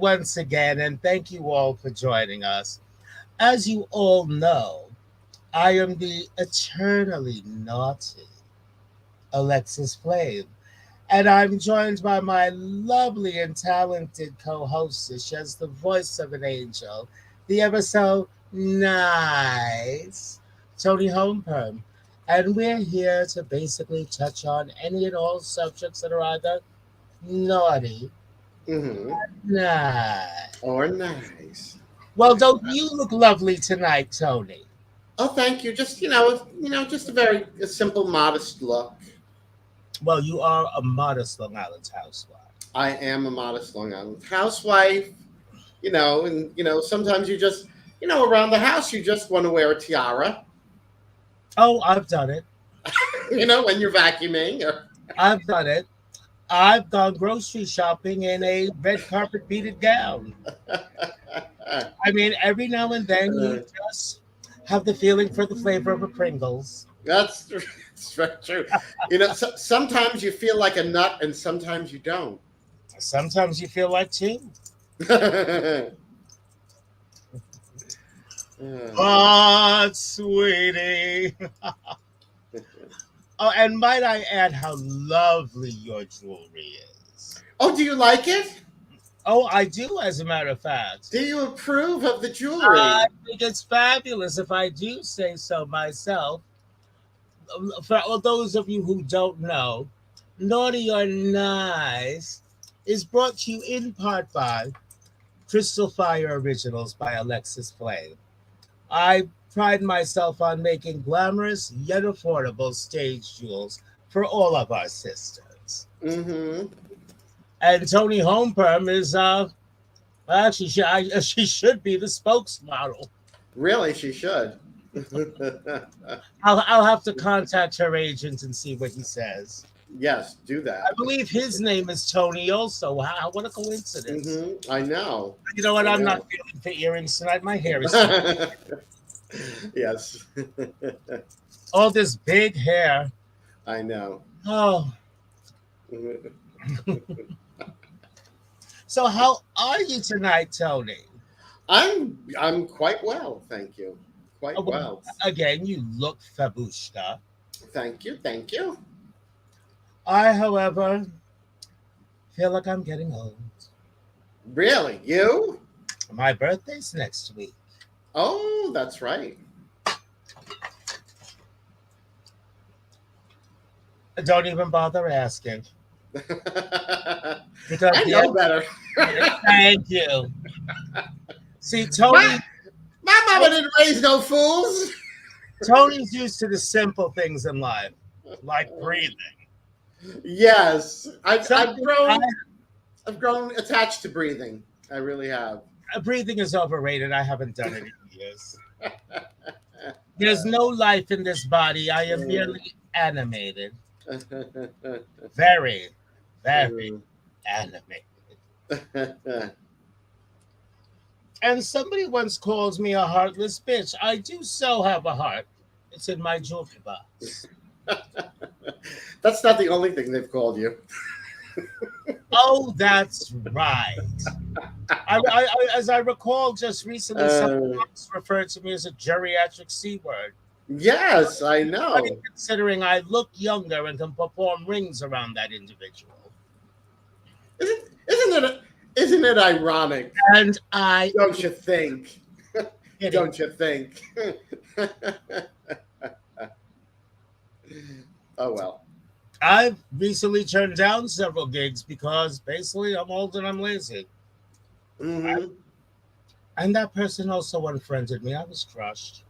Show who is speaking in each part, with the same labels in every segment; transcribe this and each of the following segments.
Speaker 1: once again, and thank you all for joining us. As you all know, I am the eternally naughty Alexis Flame, and I'm joined by my lovely and talented co hostess. She has the voice of an angel, the ever so nice Toni Homeperm. And we're here to basically touch on any and all subjects that are either naughty,
Speaker 2: Mm-hmm.
Speaker 1: nice.
Speaker 2: Or nice.
Speaker 1: Well, don't you look lovely tonight, Tony?
Speaker 2: Oh, thank you. Just just a simple, modest look.
Speaker 1: Well, you are a modest Long Island housewife.
Speaker 2: I am a modest Long Island housewife. And sometimes you just, around the house, you just want to wear a tiara.
Speaker 1: Oh, I've done it.
Speaker 2: When you're vacuuming.
Speaker 1: I've done it. I've gone grocery shopping in a red carpet beaded gown. I mean, every now and then you just have the feeling for the flavor of a Pringles.
Speaker 2: That's very true. Sometimes you feel like a nut, and sometimes you don't.
Speaker 1: Sometimes you feel like tea. But, sweetie. Oh, and might I add how lovely your jewelry is?
Speaker 2: Oh, do you like it?
Speaker 1: Oh, I do, as a matter of fact.
Speaker 2: Do you approve of the
Speaker 1: I
Speaker 2: jewelry?
Speaker 1: think it's fabulous, if I do say so myself. For all those of you who don't know, Naughty or Nice is brought to you in part by Crystal Fire Originals by Alexis Flame. I pride myself on making glamorous yet affordable stage jewels for all of our sisters.
Speaker 2: Mm-hmm.
Speaker 1: And Toni Homeperm is actually she should be the spokesmodel.
Speaker 2: Really, she should.
Speaker 1: I'll have to contact her agent and see what he says.
Speaker 2: Yes, do
Speaker 1: I
Speaker 2: that.
Speaker 1: believe his name is Tony also. Wow, what a coincidence.
Speaker 2: I know.
Speaker 1: You know what?
Speaker 2: I
Speaker 1: I'm not
Speaker 2: know.
Speaker 1: feeling for earrings tonight. My hair is too.
Speaker 2: Yes.
Speaker 1: All this big hair.
Speaker 2: I know.
Speaker 1: Oh, so how are you tonight, Tony?
Speaker 2: I'm quite well, thank you.
Speaker 1: Oh,
Speaker 2: Quite
Speaker 1: well,
Speaker 2: well.
Speaker 1: again, you look fabushka.
Speaker 2: Thank you, thank you.
Speaker 1: I, however, feel like I'm getting old.
Speaker 2: Really? You?
Speaker 1: My birthday's next week.
Speaker 2: Oh, that's right.
Speaker 1: Don't even bother asking. Because
Speaker 2: I
Speaker 1: the
Speaker 2: know
Speaker 1: end,
Speaker 2: better.
Speaker 1: thank you. See,
Speaker 2: my my mama didn't raise no fools.
Speaker 1: Tony's used to the simple things in life, like breathing.
Speaker 2: Yes,
Speaker 1: Something I,
Speaker 2: I've grown attached to breathing. I really have.
Speaker 1: breathing is overrated. I haven't done it in years. There's no life in this body. I am merely animated. Very, very animated. And somebody once calls me a heartless bitch. I do so have a heart. It's in my jewelry box.
Speaker 2: That's not the only thing they've called you.
Speaker 1: Oh, that's right. As I recall, just recently, someone
Speaker 2: Uh,
Speaker 1: else referred to me as a geriatric C word.
Speaker 2: yes, I
Speaker 1: Funny
Speaker 2: know.
Speaker 1: considering I look younger and can perform rings around that individual.
Speaker 2: Isn't it ironic?
Speaker 1: And I
Speaker 2: Don't you think?
Speaker 1: get it.
Speaker 2: Don't you think? Oh well.
Speaker 1: I've recently turned down several gigs because basically I'm old and I'm lazy.
Speaker 2: Hmm.
Speaker 1: And that person also unfriended me. I was crushed.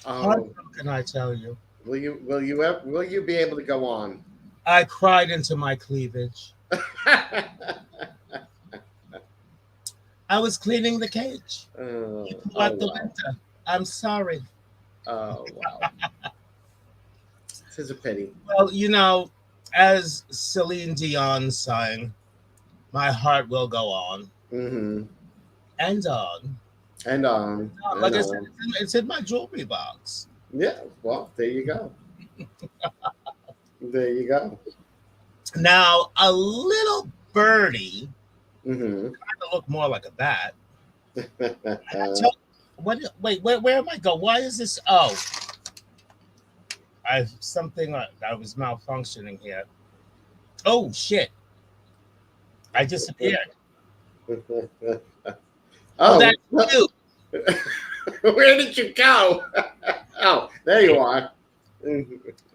Speaker 2: Oh,
Speaker 1: Heartbroken, I tell you.
Speaker 2: will you be able to go on?
Speaker 1: I cried into my cleavage. I was cleaning the cage. You
Speaker 2: Oh,
Speaker 1: blew
Speaker 2: oh
Speaker 1: out the
Speaker 2: well.
Speaker 1: window. I'm sorry.
Speaker 2: Oh well. Tis a pity.
Speaker 1: Well, as Celine Dion sang, my heart will go on
Speaker 2: Hmm.
Speaker 1: and on.
Speaker 2: And on and
Speaker 1: Like I said,
Speaker 2: on.
Speaker 1: it's in my jewelry box.
Speaker 2: Yeah. Well, there you go. There you go.
Speaker 1: Now, a little birdie
Speaker 2: Mm-hmm.
Speaker 1: I look more like a bat. Tell- What? Wait, where am I going? Why is this? Oh, I something I was malfunctioning here. Oh shit! I disappeared. Oh,
Speaker 2: Oh,
Speaker 1: that's you.
Speaker 2: where did you go? Oh, there you are.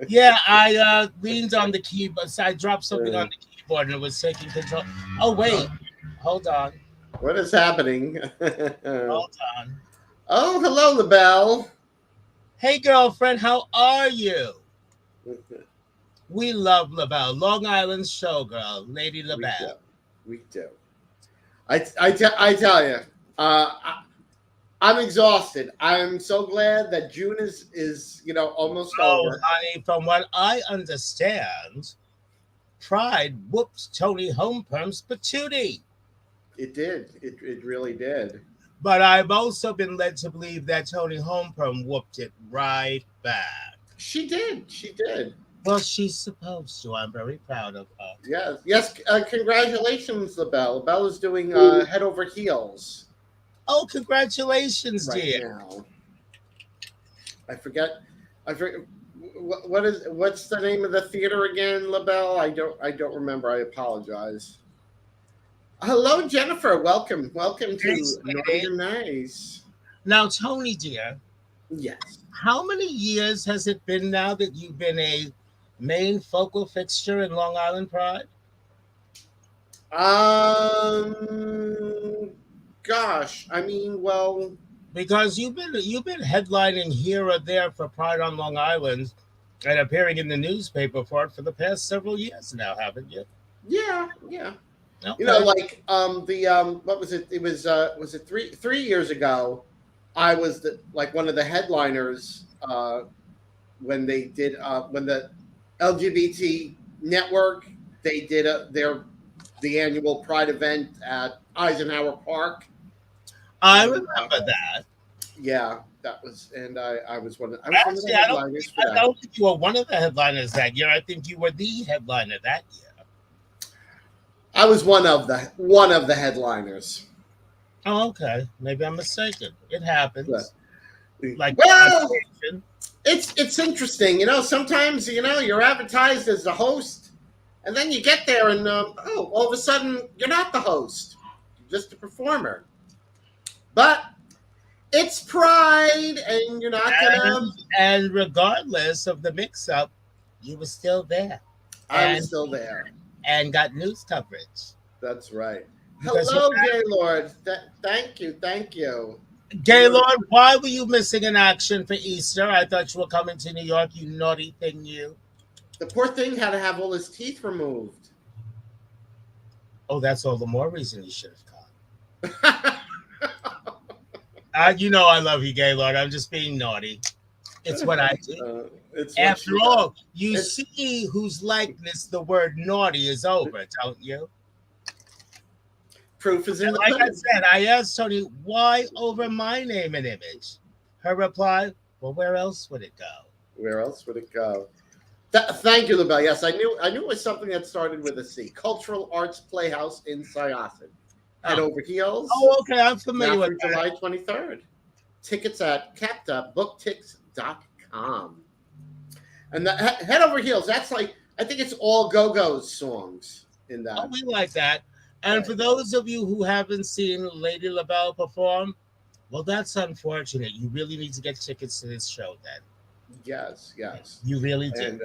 Speaker 1: Yeah, I leaned on the keyboard. So I dropped something on the keyboard and it was taking control. Oh wait, hold on,
Speaker 2: What is happening?
Speaker 1: hold on.
Speaker 2: Oh, hello, LaBelle.
Speaker 1: Hey girlfriend, how are you? We love LaBelle, Long Island showgirl, Lady
Speaker 2: We do.
Speaker 1: LaBelle.
Speaker 2: We do. I tell you, I'm exhausted. I'm so glad that June is almost
Speaker 1: Oh,
Speaker 2: over.
Speaker 1: honey, from what I understand, Pride whooped Tony Homeperm's patootie.
Speaker 2: It did. It really did.
Speaker 1: But I've also been led to believe that Tony Homeperm whooped it right back.
Speaker 2: She did. She did.
Speaker 1: Well, she's supposed to. I'm very proud of her.
Speaker 2: Yes. Yes. Congratulations, LaBelle. LaBelle is doing head over heels
Speaker 1: Oh, congratulations,
Speaker 2: right
Speaker 1: dear.
Speaker 2: now. I forget. I forget. What's the name of the theater again, LaBelle? I don't remember. I apologize. Hello, Jennifer. Welcome
Speaker 1: Hey,
Speaker 2: to Naughty
Speaker 1: sweetie.
Speaker 2: and Nice.
Speaker 1: Now, Tony, dear,
Speaker 2: Yes.
Speaker 1: how many years has it been now that you've been a main focal fixture in Long Island Pride?
Speaker 2: Um. Gosh. I mean, well.
Speaker 1: Because you've been headlining here or there for Pride on Long Island and appearing in the newspaper for it for the past several years now, haven't you?
Speaker 2: Yeah. Yeah.
Speaker 1: Okay.
Speaker 2: Like the what was it? It was it three years ago? I was like one of the headliners when they did when the LGBT network they did the annual Pride event at Eisenhower Park,
Speaker 1: I
Speaker 2: and
Speaker 1: remember that.
Speaker 2: yeah, that was and I was one of the
Speaker 1: Actually, I don't
Speaker 2: headliners
Speaker 1: think,
Speaker 2: for
Speaker 1: I
Speaker 2: that.
Speaker 1: don't think you were one of the headliners that year. I think you were the headliner that year.
Speaker 2: I was one of the headliners.
Speaker 1: Oh, okay. Maybe I'm mistaken. It
Speaker 2: But,
Speaker 1: happens. Like on
Speaker 2: well,
Speaker 1: occasion.
Speaker 2: it's interesting, sometimes you're advertised as the host, and then you get there and all of a sudden you're not the host, you're just a performer. But it's Pride, and you're not gonna.
Speaker 1: And regardless of the mix up, you were still there
Speaker 2: I was
Speaker 1: and
Speaker 2: still there.
Speaker 1: got news coverage.
Speaker 2: That's right.
Speaker 1: Because you're
Speaker 2: Hello, Gaylord. Thank you, thank you. You're
Speaker 1: Gaylord, why were you missing in action for Easter? I thought you were coming to New York, you naughty thing, you.
Speaker 2: the poor thing had to have all his teeth removed.
Speaker 1: Oh, that's all the more reason you should have come. You know I love you, Gaylord. I'm just being naughty. It's what I do.
Speaker 2: It's what
Speaker 1: After
Speaker 2: she does.
Speaker 1: all, you
Speaker 2: It's
Speaker 1: see whose likeness the word naughty is over, don't you?
Speaker 2: proof is in
Speaker 1: And
Speaker 2: the
Speaker 1: like I
Speaker 2: pudding.
Speaker 1: said, I asked Tony, why over my name and image? Her reply, well, where else would it go?
Speaker 2: Where else would it go? Thank you, LaBelle. Yes, I knew it was something that started with a C. Cultural Arts Playhouse in Syosset. Head
Speaker 1: Oh,
Speaker 2: over heels
Speaker 1: oh okay, I'm
Speaker 2: now
Speaker 1: familiar with
Speaker 2: through
Speaker 1: that.
Speaker 2: July 23rd. Tickets at captupbooktix.com. And the Head Over Heels, that's like, I think it's all Go-Go's songs in
Speaker 1: Oh,
Speaker 2: that.
Speaker 1: we like that. And for
Speaker 2: Right.
Speaker 1: those of you who haven't seen Lady LaBelle perform, well, that's unfortunate. You really need to get tickets to this show then.
Speaker 2: Yes, yes.
Speaker 1: You really do.
Speaker 2: And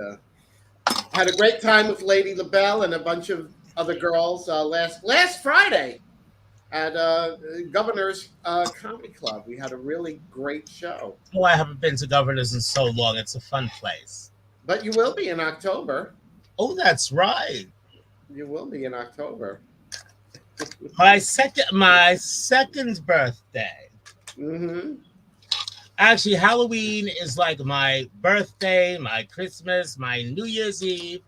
Speaker 2: had a great time with Lady LaBelle and a bunch of other girls last Friday at Governor's Comedy Club. We had a really great show.
Speaker 1: Oh, I haven't been to Governors in so long. It's a fun place.
Speaker 2: But you will be in October.
Speaker 1: Oh, that's right.
Speaker 2: You will be in October.
Speaker 1: My second birthday.
Speaker 2: Mm-hmm.
Speaker 1: Actually, Halloween is like my birthday, my Christmas, my New Year's Eve,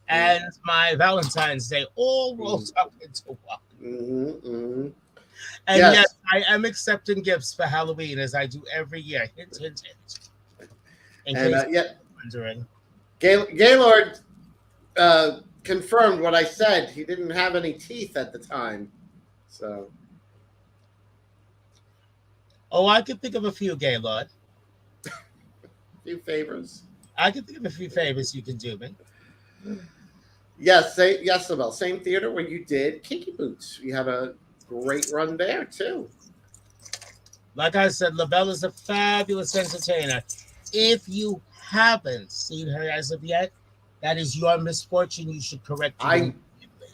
Speaker 1: and my Valentine's Day all rolled up into one.
Speaker 2: Mm-hmm. Mm-hmm.
Speaker 1: And yes,
Speaker 2: Yes.
Speaker 1: I am accepting gifts for Halloween as I do every year. Hint, hint, hint. In
Speaker 2: And
Speaker 1: case
Speaker 2: yeah,
Speaker 1: you're wondering.
Speaker 2: Gaylord confirmed what I said. He didn't have any teeth at the time. So,
Speaker 1: Oh, I could think of a few, Gaylord.
Speaker 2: few favors.
Speaker 1: I could think of a few favors you can do me.
Speaker 2: Yes, yes, Isabel. Same theater where you did Kinky Boots. You had a great run there too.
Speaker 1: Like I said, LaBelle is a fabulous entertainer. If you haven't seen her as of yet, that is your misfortune. You should correct it
Speaker 2: I
Speaker 1: immediately.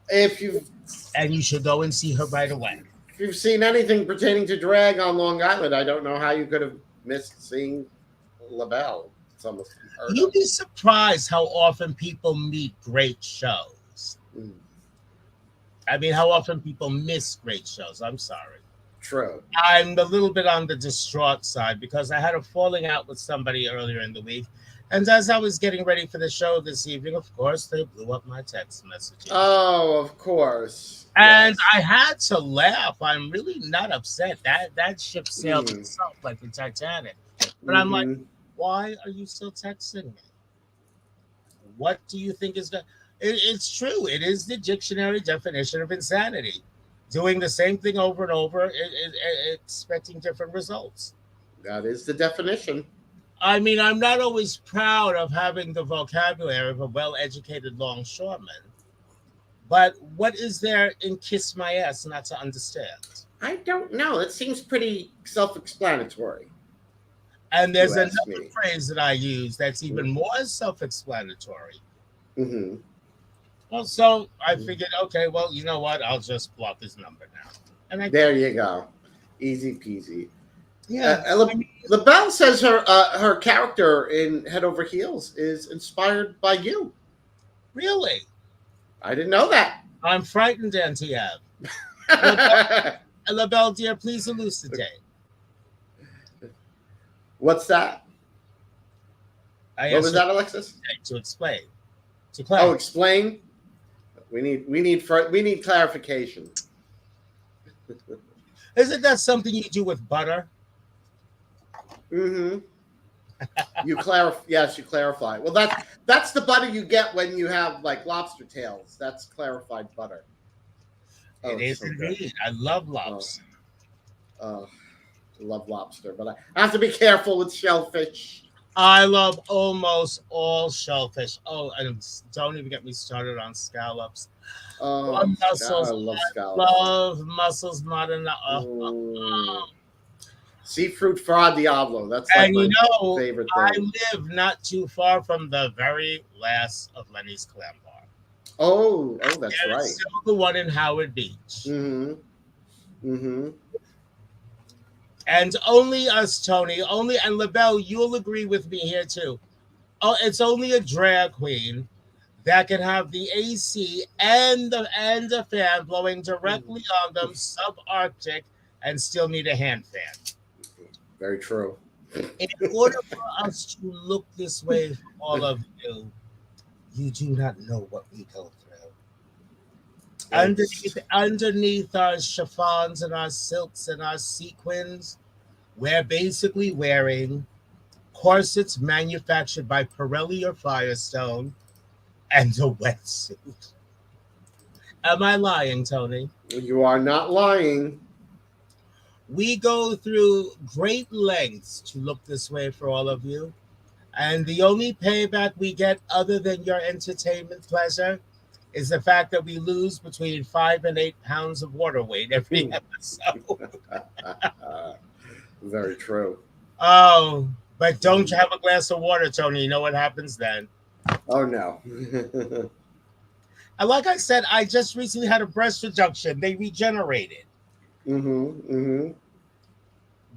Speaker 2: if you've
Speaker 1: And you should go and see her right away.
Speaker 2: if you've seen anything pertaining to drag on Long Island, I don't know how you could have missed seeing LaBelle. It's almost unheard
Speaker 1: You'd
Speaker 2: of.
Speaker 1: be surprised how often people meet great shows.
Speaker 2: Mm,
Speaker 1: I mean, how often people miss great shows. I'm sorry.
Speaker 2: true.
Speaker 1: I'm a little bit on the distraught side because I had a falling out with somebody earlier in the week. And as I was getting ready for the show this evening, of course, they blew up my text messages.
Speaker 2: Oh, of course.
Speaker 1: And
Speaker 2: Yes.
Speaker 1: I had to laugh. I'm really not upset. That ship sailed
Speaker 2: Mm,
Speaker 1: itself like the Titanic. But I'm like,
Speaker 2: mm-hmm.
Speaker 1: why are you still texting me? What do you think is going? It's true. It is the dictionary definition of insanity. Doing the same thing over and over, expecting different results.
Speaker 2: That is the definition.
Speaker 1: I mean, I'm not always proud of having the vocabulary of a well-educated longshoreman, but what is there in "kiss my ass" not to understand?
Speaker 2: I don't know. It seems pretty self-explanatory.
Speaker 1: And
Speaker 2: If you
Speaker 1: there's
Speaker 2: ask
Speaker 1: another
Speaker 2: me.
Speaker 1: phrase that I use that's even more self-explanatory.
Speaker 2: Mm-hmm.
Speaker 1: Well, so I figured, okay, well, you know what? I'll just block his number now. And I
Speaker 2: There you go. Easy peasy.
Speaker 1: Yeah, I mean,
Speaker 2: LaBelle says her character in Head Over Heels is inspired by you.
Speaker 1: really,
Speaker 2: I didn't know that.
Speaker 1: I'm frightened, Auntie Ab. LaBelle, LaBelle, dear, please elucidate.
Speaker 2: What's that?
Speaker 1: I
Speaker 2: What was
Speaker 1: asked you
Speaker 2: that, Alexis?
Speaker 1: to explain, to
Speaker 2: Oh,
Speaker 1: clarify.
Speaker 2: explain. We need clarification.
Speaker 1: Isn't that something you do with butter?
Speaker 2: Mm-hmm. You clarify. Yes, you clarify. Well, that's the butter you get when you have like lobster tails. That's clarified butter. Oh,
Speaker 1: It
Speaker 2: it's
Speaker 1: is
Speaker 2: so good.
Speaker 1: indeed. I love
Speaker 2: Oh,
Speaker 1: lobster.
Speaker 2: oh, I love lobster, but I have to be careful with shellfish.
Speaker 1: I love almost all shellfish. Oh, and don't even get me started on scallops.
Speaker 2: Oh,
Speaker 1: Or
Speaker 2: I
Speaker 1: mussels.
Speaker 2: love
Speaker 1: I
Speaker 2: scallops.
Speaker 1: love mussels, not enough.
Speaker 2: Mm. Seafood fra diavolo. That's like
Speaker 1: And you
Speaker 2: my
Speaker 1: know,
Speaker 2: favorite
Speaker 1: I
Speaker 2: thing.
Speaker 1: live not too far from the very last of Lenny's Clam Bar.
Speaker 2: Oh, that's
Speaker 1: There is
Speaker 2: right.
Speaker 1: still the one in Howard Beach.
Speaker 2: Mm-hmm. Mm-hmm.
Speaker 1: And only us, Tony, only, and LaBelle, you'll agree with me here too. Oh, it's only a drag queen that can have the AC and the fan blowing directly on them, subarctic, and still need a hand fan.
Speaker 2: Very true.
Speaker 1: In order for us to look this way for all of you, you do not know what we go through.
Speaker 2: It's
Speaker 1: Underneath our chiffons and our silks and our sequins, we're basically wearing corsets manufactured by Pirelli or Firestone and a wetsuit. Am I lying, Tony?
Speaker 2: you are not lying.
Speaker 1: We go through great lengths to look this way for all of you. And the only payback we get, other than your entertainment pleasure, is the fact that we lose between 5 and 8 pounds of water weight every episode.
Speaker 2: Very true.
Speaker 1: Oh, but don't you have a glass of water, Tony? You know what happens then.
Speaker 2: Oh no.
Speaker 1: And like I said, I just recently had a breast reduction. They regenerated.
Speaker 2: Mm-hmm. Mm-hmm.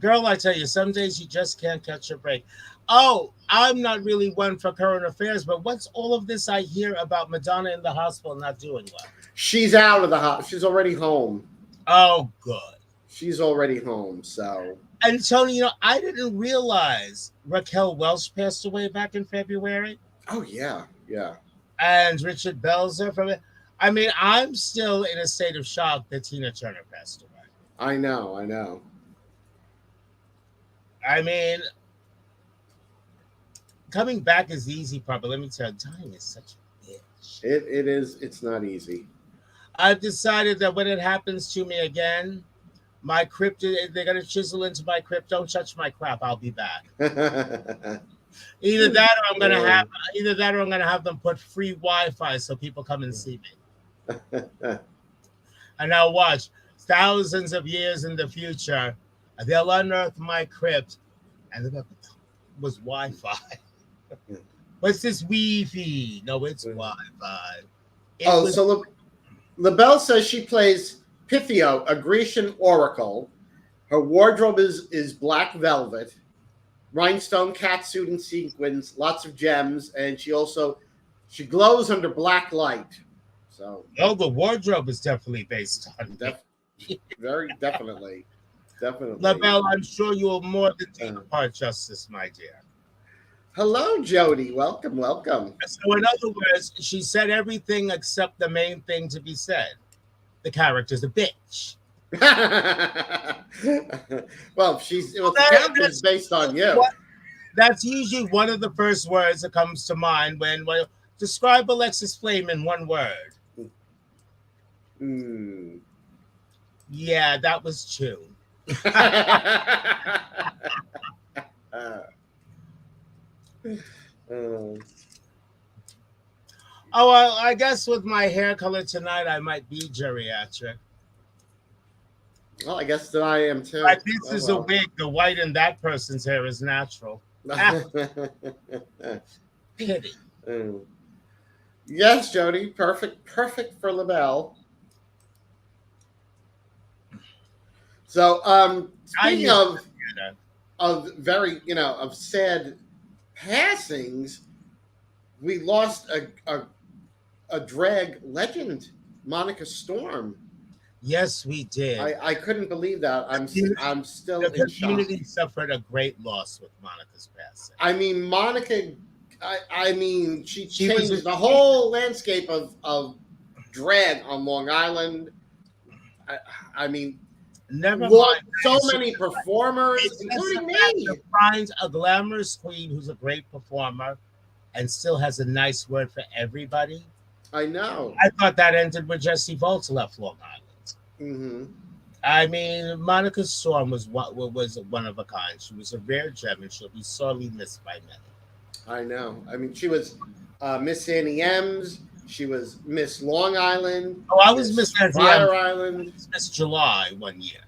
Speaker 1: Girl, I tell you, some days you just can't catch a break. Oh, I'm not really one for current affairs, but what's all of this I hear about Madonna in the hospital not doing well?
Speaker 2: She's out of the house. She's already home.
Speaker 1: Oh, good.
Speaker 2: She's already home. So.
Speaker 1: And Tony, I didn't realize Raquel Welch passed away back in February,
Speaker 2: Oh yeah. Yeah.
Speaker 1: and Richard Belzer from it. I mean, I'm still in a state of shock that Tina Turner passed away.
Speaker 2: I know. I know.
Speaker 1: I mean, coming back is the easy part, but let me tell you, dying is such a bitch.
Speaker 2: It is. It's not easy.
Speaker 1: I've decided that when it happens to me again, my crypt, they're gonna chisel into my crypt. Don't touch my crap. I'll be back. Either that, or I'm gonna have either that, or I'm gonna have them put free Wi-Fi so people come and see me. And now watch, thousands of years in the future, they'll unearth my crypt, and they're gonna, was Wi-Fi. What's this Wi-Fi? No, it's Wi-Fi. It
Speaker 2: Oh,
Speaker 1: was.
Speaker 2: so LaBelle says she plays Pythio, a Grecian oracle. Her wardrobe is black velvet, rhinestone catsuit and sequins, lots of gems, and she glows under black light. So
Speaker 1: Oh, the wardrobe is definitely based on me.
Speaker 2: def, very definitely.
Speaker 1: LaBelle, I'm sure you will more than take apart justice, my dear.
Speaker 2: Hello, Jody. Welcome, welcome.
Speaker 1: So, in other words, she said everything except the main thing to be said. The character's a bitch.
Speaker 2: Well, the character's based on you.
Speaker 1: That's usually one of the first words that comes to mind when describe Alexis Flame in one word. Yeah, that was two. Oh, well, I guess with my hair color tonight, I might be geriatric.
Speaker 2: Well, I guess that I am too.
Speaker 1: Like this is a wig. The white in that person's hair is natural. Pity.
Speaker 2: Yes, Jody. Perfect for LaBelle. So, speaking of very, of sad passings, we lost a drag legend, Monica Storm.
Speaker 1: Yes, we did.
Speaker 2: I couldn't believe that. I'm still
Speaker 1: the
Speaker 2: in shock.
Speaker 1: community suffered a great loss with Monica's passing.
Speaker 2: I mean, Monica. She changed the whole landscape of drag on Long Island. I mean,
Speaker 1: never mind.
Speaker 2: So many performers, including me.
Speaker 1: Find a glamorous queen who's a great performer and still has a nice word for everybody.
Speaker 2: I know.
Speaker 1: I thought that ended when Jesse Volts left Long Island.
Speaker 2: Mm-hmm.
Speaker 1: I mean, Monica Storm was one of a kind. She was a rare gem, and she'll be sorely missed by many.
Speaker 2: I know. I mean, she was Miss Annie M's. She was Miss Long Island.
Speaker 1: Oh, I was Miss
Speaker 2: Fire Island.
Speaker 1: Miss July one year.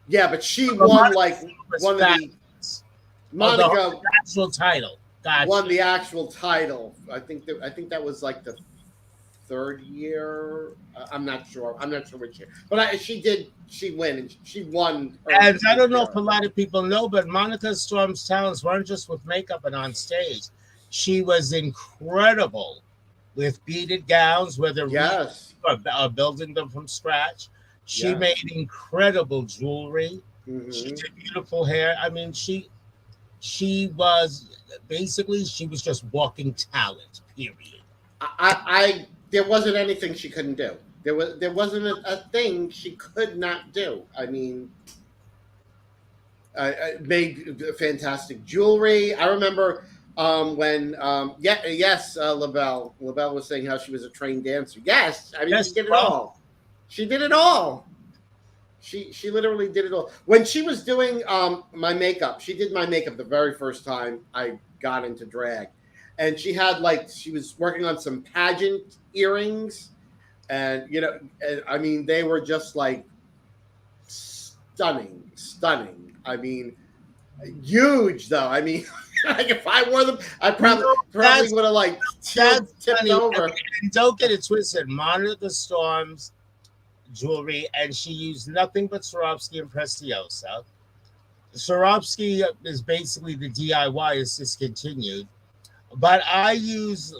Speaker 2: Yeah, but she won like one of the Monica
Speaker 1: the actual title. Gotcha.
Speaker 2: Won the actual title. I think that was like the third year. I'm not sure. Which year. But she won.
Speaker 1: And I don't know if a lot of people know, but Monica Storm's talents weren't just with makeup and on stage. She was incredible with beaded gowns, whether or building them from scratch. She made incredible jewelry. Mm-hmm. She did beautiful hair. I mean, she was just walking talent. Period.
Speaker 2: There wasn't anything she couldn't do. There wasn't a thing she could not do. I mean, made fantastic jewelry. I remember when LaBelle was saying how she was a trained dancer. Yes, I mean, she did it all. She did it all. She literally did it all. When she was doing my makeup, she did my makeup the very first time I got into drag. And she was working on some pageant earrings. And, I mean, they were just like stunning. I mean, huge though. I mean, like if I wore them, I probably would have tipped over.
Speaker 1: And don't get it twisted. Monica Storm's jewelry, and she used nothing but Swarovski and Preciosa. Swarovski is basically the DIY is discontinued. But I use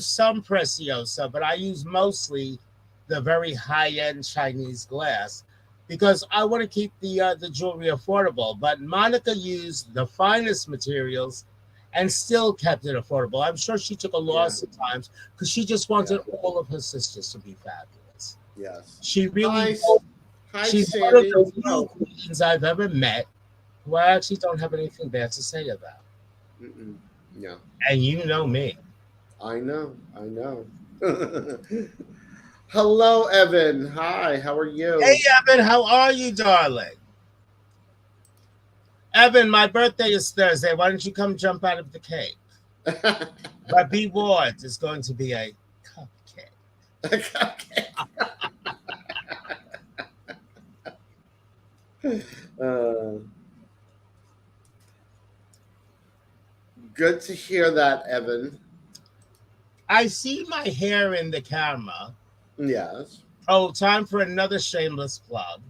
Speaker 1: some Preciosa, but I use mostly the very high-end Chinese glass because I want to keep the jewelry affordable. But Monica used the finest materials and still kept it affordable. I'm sure she took a loss at times because she just wanted all of her sisters to be fabulous.
Speaker 2: Yes.
Speaker 1: She really
Speaker 2: she's
Speaker 1: one of the few queens I've ever met who I actually don't have anything bad to say about.
Speaker 2: Mm-mm. Yeah.
Speaker 1: And you know me.
Speaker 2: I know. Hello, Evan. Hi, how are
Speaker 1: Hey,
Speaker 2: you?
Speaker 1: Evan, how are you, darling? Evan, my birthday is Thursday. Why don't you come jump out of the cake? But be warned, it's going to be a cupcake.
Speaker 2: Okay. Uh, Good to hear that, Evan.
Speaker 1: I see my hair in the camera.
Speaker 2: Yes.
Speaker 1: Oh, time for another shameless plug.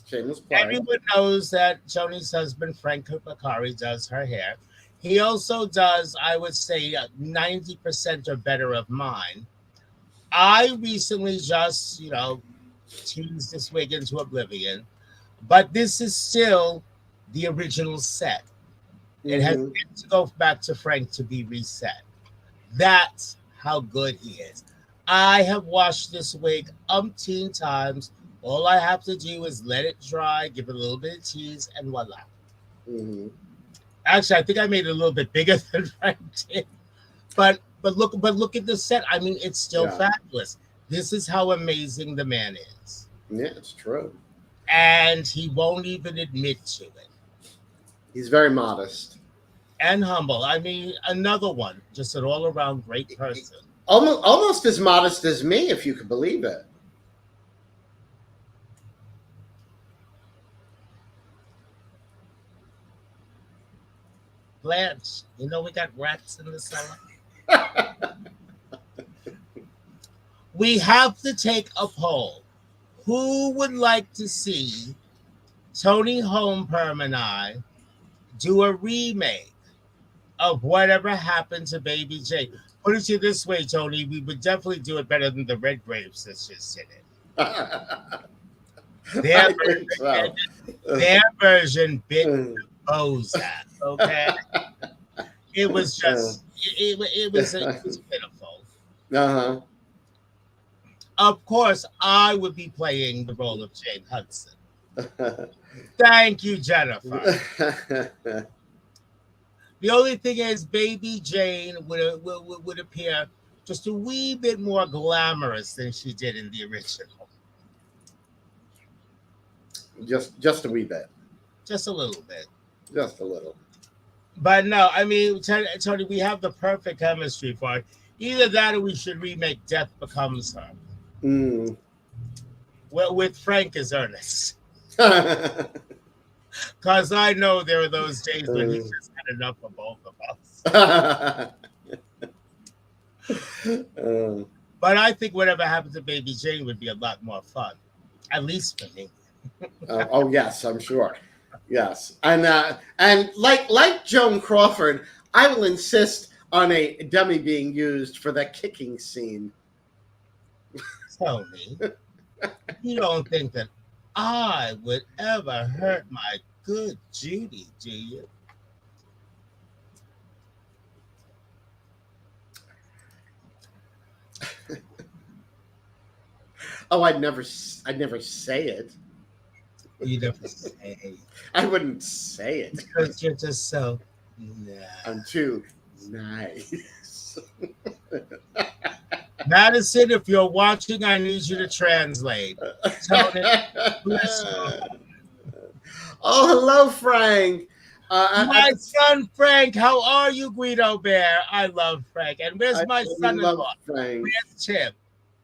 Speaker 2: Shameless plug.
Speaker 1: Everyone knows that Tony's husband, Frank Bakari, does her hair. He also does, I would say, 90% or better of mine. I recently just, teased this wig into oblivion, but this is still the original set. It has
Speaker 2: Hmm.
Speaker 1: yet to go back to Frank to be reset. That's how good he is. I have washed this wig umpteen times. All I have to do is let it dry, give it a little bit of tease, and voila.
Speaker 2: Hmm.
Speaker 1: Actually, I think I made it a little bit bigger than Frank did. But look at the set. I mean, it's still
Speaker 2: Yeah.
Speaker 1: fabulous. This is how amazing the man is.
Speaker 2: Yeah, it's true.
Speaker 1: And he won't even admit to it.
Speaker 2: He's very modest.
Speaker 1: And humble. I mean, another one, just an all around great person.
Speaker 2: Almost as modest as me, if you could believe it.
Speaker 1: Blanche, we got rats in the cellar. We have to take a poll. Who would like to see Toni Homeperm and I do a remake of whatever happened to Baby J? Put it to you this way, Tony, we would definitely do it better than the Red Grave Sisters did it. Their
Speaker 2: I think
Speaker 1: version,
Speaker 2: so.
Speaker 1: their version bit the Bo's ass. Okay, it was just it was pitiful.
Speaker 2: Uh-huh.
Speaker 1: Of course, I would be playing the role of Jane Hudson. Thank you, Jennifer. The only thing is, Baby Jane would appear just a wee bit more glamorous than she did in the original.
Speaker 2: Just a wee bit.
Speaker 1: Just a little bit.
Speaker 2: Just a little.
Speaker 1: But no, I mean, Tony, we have the perfect chemistry for it. Either that or we should remake Death Becomes Her.
Speaker 2: Mm.
Speaker 1: Well, with Frank as Ernest. Because I know there are those days when he just had enough of both of us. But I think whatever happens to Baby Jane would be a lot more fun, at least for me.
Speaker 2: Oh yes, I'm sure. Yes, and like Joan Crawford, I will insist on a dummy being used for that kicking scene.
Speaker 1: Tony, you don't think that I would ever hurt my good Judy, do you?
Speaker 2: Oh, I'd never say it.
Speaker 1: You never say
Speaker 2: I wouldn't say it.
Speaker 1: because you're just so
Speaker 2: I'm
Speaker 1: nice.
Speaker 2: too nice.
Speaker 1: Madison, if you're watching, I need you to translate. Tony, please.
Speaker 2: Oh, hello, Frank.
Speaker 1: My son Frank, how are you, Guido Bear? I love Frank. And where's my
Speaker 2: we love
Speaker 1: son-in-law?
Speaker 2: Frank.
Speaker 1: Where's Tim?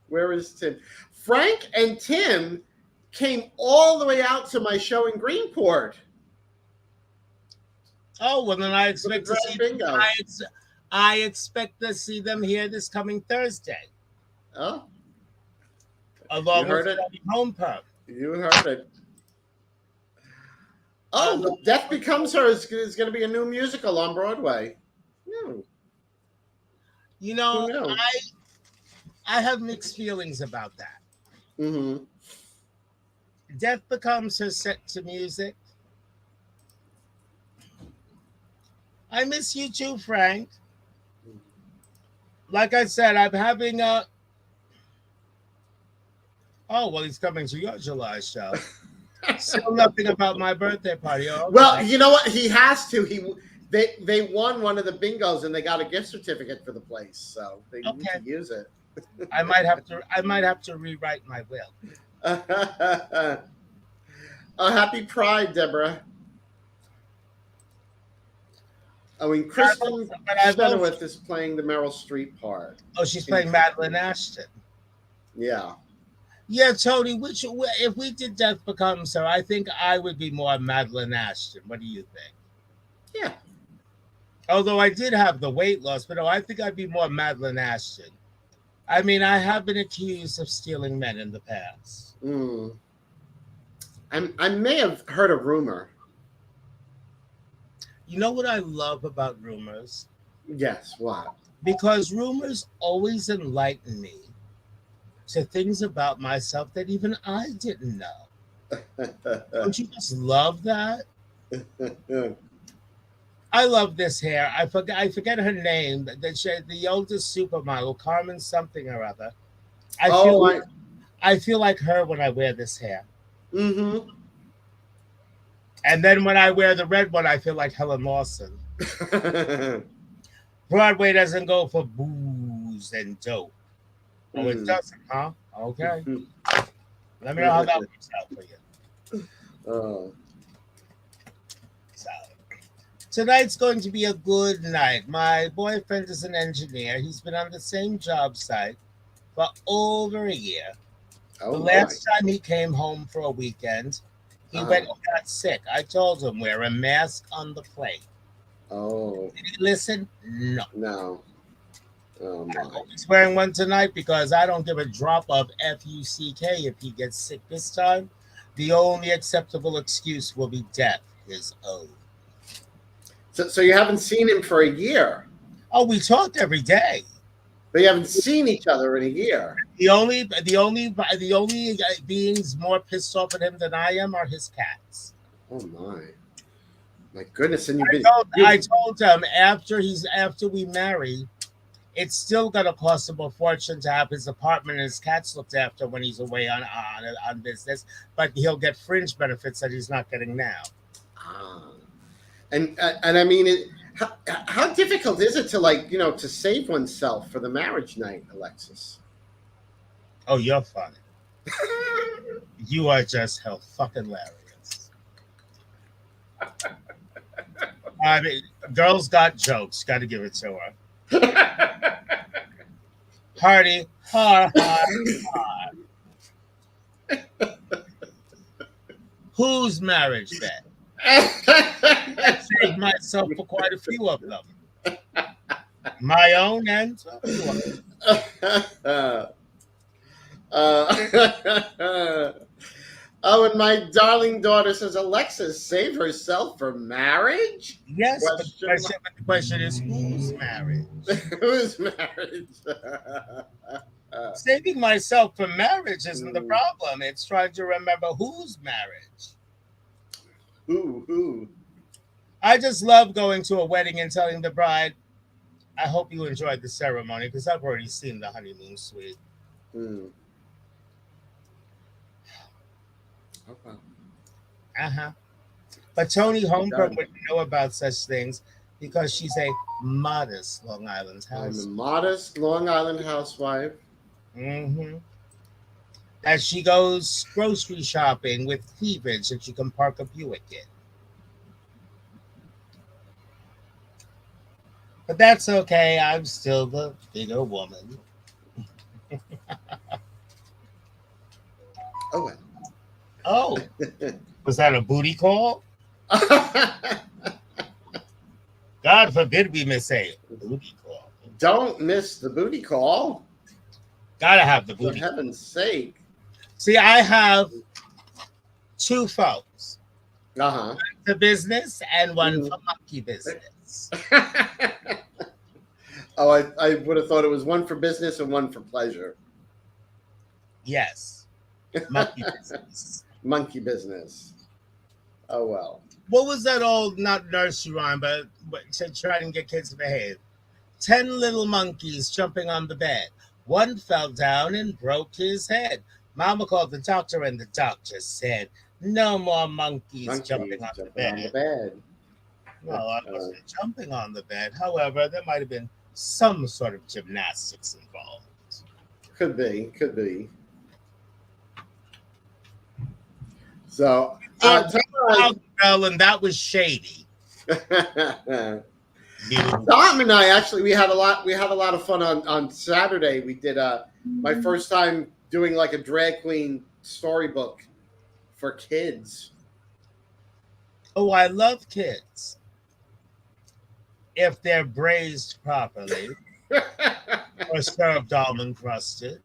Speaker 2: Where is Tim? Frank and Tim came all the way out to my show in Greenport
Speaker 1: Oh, well, then I
Speaker 2: for the
Speaker 1: expect to
Speaker 2: Dread
Speaker 1: see them.
Speaker 2: Bingo.
Speaker 1: I expect to see them here this coming Thursday,
Speaker 2: Oh, you
Speaker 1: along with
Speaker 2: heard it.
Speaker 1: Home Perm.
Speaker 2: You heard it. Oh,
Speaker 1: Along
Speaker 2: Death
Speaker 1: with,
Speaker 2: Becomes Her is going to be a new musical on Broadway. Hmm,
Speaker 1: you
Speaker 2: who
Speaker 1: know,
Speaker 2: knew?
Speaker 1: I have mixed feelings about that.
Speaker 2: Mm-hmm.
Speaker 1: Death Becomes Her set to music. I miss you too, Frank. Like I said, I'm having a. Oh, well, he's coming to your July show. Still nothing about my birthday party. Oh,
Speaker 2: Well,
Speaker 1: okay.
Speaker 2: you know what? He has to. They won one of the bingos and they got a gift certificate for the place, so they need to
Speaker 1: Okay.
Speaker 2: use it.
Speaker 1: I might have to rewrite my will.
Speaker 2: Happy Pride, Deborah. Oh, and Kristen
Speaker 1: I vote.
Speaker 2: Chenoweth is playing the Meryl Streep part.
Speaker 1: Oh, she's playing Madeline
Speaker 2: Interesting.
Speaker 1: Ashton.
Speaker 2: Yeah.
Speaker 1: Yeah, Tony. If we did Death Becomes Her, I think I would be more Madeline Ashton. What do you think?
Speaker 2: Yeah.
Speaker 1: Although I did have the weight loss, but no, I think I'd be more Madeline Ashton. I mean, I have been accused of stealing men in the past.
Speaker 2: Mm. I may have heard a rumor.
Speaker 1: You know what I love about rumors?
Speaker 2: Yes. What?
Speaker 1: Because rumors always enlighten me to things about myself that even I didn't know. Don't you just love that? I love this hair. I forget her name. The oldest supermodel, Carmen something or other. I feel
Speaker 2: Oh,
Speaker 1: like I feel like her when I wear this hair.
Speaker 2: Mm-hmm.
Speaker 1: And then when I wear the red one, I feel like Helen Lawson. Broadway doesn't go for booze and dope. Oh, it
Speaker 2: Mm.
Speaker 1: doesn't, huh? Okay. Let me know how that works out for you.
Speaker 2: Oh.
Speaker 1: So, tonight's going to be a good night. My boyfriend is an engineer. He's been on the same job site for over a year.
Speaker 2: Oh
Speaker 1: The
Speaker 2: my.
Speaker 1: last time he came home for a weekend, he went
Speaker 2: Uh,
Speaker 1: and got sick. I told him wear a mask on the plane.
Speaker 2: oh
Speaker 1: Did he listen? No.
Speaker 2: no. Oh my.
Speaker 1: He's wearing one tonight because I don't give a drop of fuck if he gets sick this time. The only acceptable excuse will be death. His own.
Speaker 2: So you haven't seen him for a year,
Speaker 1: Oh, we talked every day.
Speaker 2: but you haven't seen each other in a year.
Speaker 1: The only beings more pissed off at him than I am are his cats.
Speaker 2: Oh my goodness! And you've
Speaker 1: I
Speaker 2: been
Speaker 1: told, I
Speaker 2: you.
Speaker 1: told him after we marry, it's still gonna cost him a fortune to have his apartment and his cats looked after when he's away on business, but he'll get fringe benefits that he's not getting now.
Speaker 2: Ah. And I mean, how difficult is it to to save oneself for the marriage night, Alexis?
Speaker 1: Oh, you're funny. You are just hell fucking hilarious. I mean, girl's got jokes. Got to give it to her. Hardy, har, har. Whose marriage bet? I saved myself for quite a few of them. My own and a few of them.
Speaker 2: Oh, and my darling daughter says, Alexis, save herself for marriage?
Speaker 1: Yes, but
Speaker 2: Question mark.
Speaker 1: the question is whose marriage?
Speaker 2: Whose marriage?
Speaker 1: Saving myself for marriage isn't the
Speaker 2: Hmm.
Speaker 1: problem. It's trying to remember whose marriage.
Speaker 2: Who?
Speaker 1: I just love going to a wedding and telling the bride, I hope you enjoyed the ceremony because I've already seen the honeymoon suite.
Speaker 2: Hmm. Okay.
Speaker 1: Uh huh. But Toni Homeperm
Speaker 2: Done.
Speaker 1: wouldn't know about such things because she's a modest Long Island
Speaker 2: I'm a
Speaker 1: house.
Speaker 2: modest Long Island housewife.
Speaker 1: Mm-hmm. As she goes grocery shopping with cleavage that she can park a Buick in. But that's okay. I'm still the bigger woman.
Speaker 2: Oh
Speaker 1: Oh,
Speaker 2: well.
Speaker 1: was that a booty call? God forbid we miss a booty call.
Speaker 2: Don't miss the booty call.
Speaker 1: Gotta have the
Speaker 2: For
Speaker 1: booty call.
Speaker 2: heaven's sake.
Speaker 1: See, I have two phones,
Speaker 2: Uh
Speaker 1: the business and one
Speaker 2: huh.
Speaker 1: for monkey business.
Speaker 2: Oh, I would have thought it was one for business and one for pleasure.
Speaker 1: Yes, monkey business.
Speaker 2: Monkey business. Oh well.
Speaker 1: What was that old, not nursery rhyme, but to try and get kids to behave? 10 little monkeys jumping on the bed. One fell down and broke his head. Mama called the doctor, and the doctor said, no more monkeys jumping
Speaker 2: Monkeys
Speaker 1: on the
Speaker 2: jumping on the
Speaker 1: bed.
Speaker 2: bed.
Speaker 1: Well, I wasn't jumping on the bed. However, there might have been some sort of gymnastics involved.
Speaker 2: Could be, could be. So,
Speaker 1: Or
Speaker 2: Tom
Speaker 1: well, and that was shady.
Speaker 2: and
Speaker 1: You.
Speaker 2: Tom and I actually we had a lot of fun on Saturday. We did my first time doing like a drag queen storybook for kids.
Speaker 1: Oh, I love kids if they're braised properly or served almond crusted.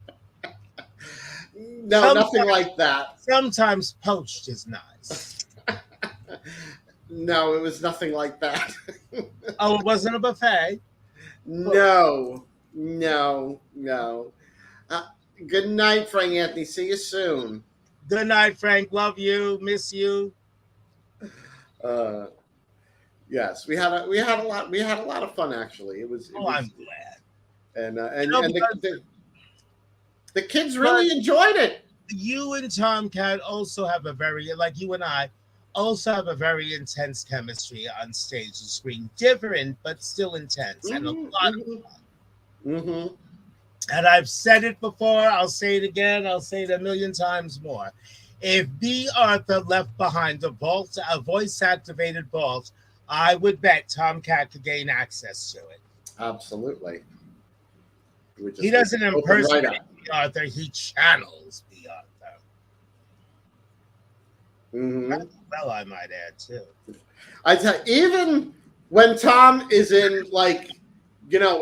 Speaker 2: No, nothing
Speaker 1: Sometimes,
Speaker 2: like that.
Speaker 1: sometimes poached is nice.
Speaker 2: No, it was nothing like that.
Speaker 1: Oh, it wasn't a buffet.
Speaker 2: No, no, no. Uh, Good night, Frank Anthony. See you soon.
Speaker 1: Good night, Frank. Love you. Miss you.
Speaker 2: Uh, yes, we had a lot of fun actually. It
Speaker 1: Oh, I'm
Speaker 2: was
Speaker 1: glad.
Speaker 2: and uh,
Speaker 1: You
Speaker 2: and
Speaker 1: know,
Speaker 2: and the,
Speaker 1: because
Speaker 2: the the kids
Speaker 1: but
Speaker 2: really enjoyed it.
Speaker 1: you and Tomcat also have a very, like you and I, also have a very intense chemistry on stage and screen. Different, but still intense, and a
Speaker 2: Hmm
Speaker 1: lot of
Speaker 2: hmm
Speaker 1: fun.
Speaker 2: hmm
Speaker 1: And I've said it before. I'll say it again. I'll say it a million times more. If B. Arthur left behind a voice activated vault, I would bet Tomcat could gain access to it.
Speaker 2: Absolutely. We would
Speaker 1: He
Speaker 2: just
Speaker 1: doesn't
Speaker 2: open right
Speaker 1: impersonate
Speaker 2: up.
Speaker 1: B. Arthur, he channels B. Arthur.
Speaker 2: Hmm
Speaker 1: Well, I might add, too.
Speaker 2: I tell even when Tom is in like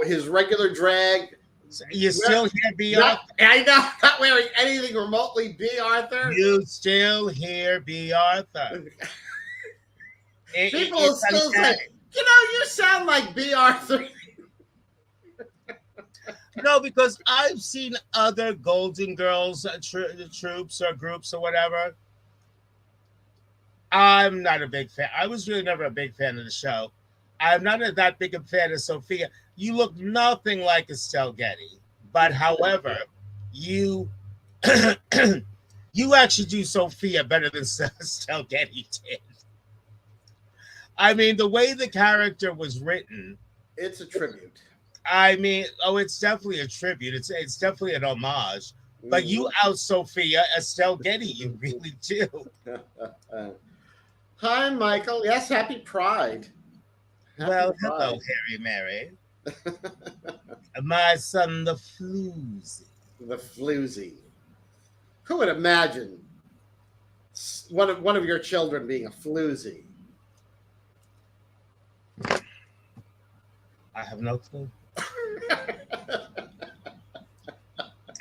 Speaker 2: his regular drag,
Speaker 1: So you
Speaker 2: not,
Speaker 1: still hear B.
Speaker 2: not
Speaker 1: Arthur?
Speaker 2: I know not wearing anything remotely B. Arthur.
Speaker 1: You still hear B. Arthur.
Speaker 2: People will
Speaker 1: It's
Speaker 2: still say,
Speaker 1: uncanny.
Speaker 2: you sound like B. Arthur.
Speaker 1: No, because I've seen other Golden Girls troops or groups or whatever. I'm not a big fan. I was really never a big fan of the show. I'm not that big a fan of Sophia. You look nothing like Estelle Getty, but however, you you actually do Sophia better than Estelle Getty did. I mean, the way the character was written,
Speaker 2: It's a tribute.
Speaker 1: I mean, oh, it's definitely a tribute. It's definitely an homage. But you
Speaker 2: Mhm.
Speaker 1: out Sophia Estelle Getty, you really do.
Speaker 2: Hi, Michael. Yes, happy Pride. Happy
Speaker 1: Well, hello,
Speaker 2: Pride.
Speaker 1: Harry Mary. My son, the floozy.
Speaker 2: The floozy. Who would imagine one of your children being a floozy?
Speaker 1: I have no clue.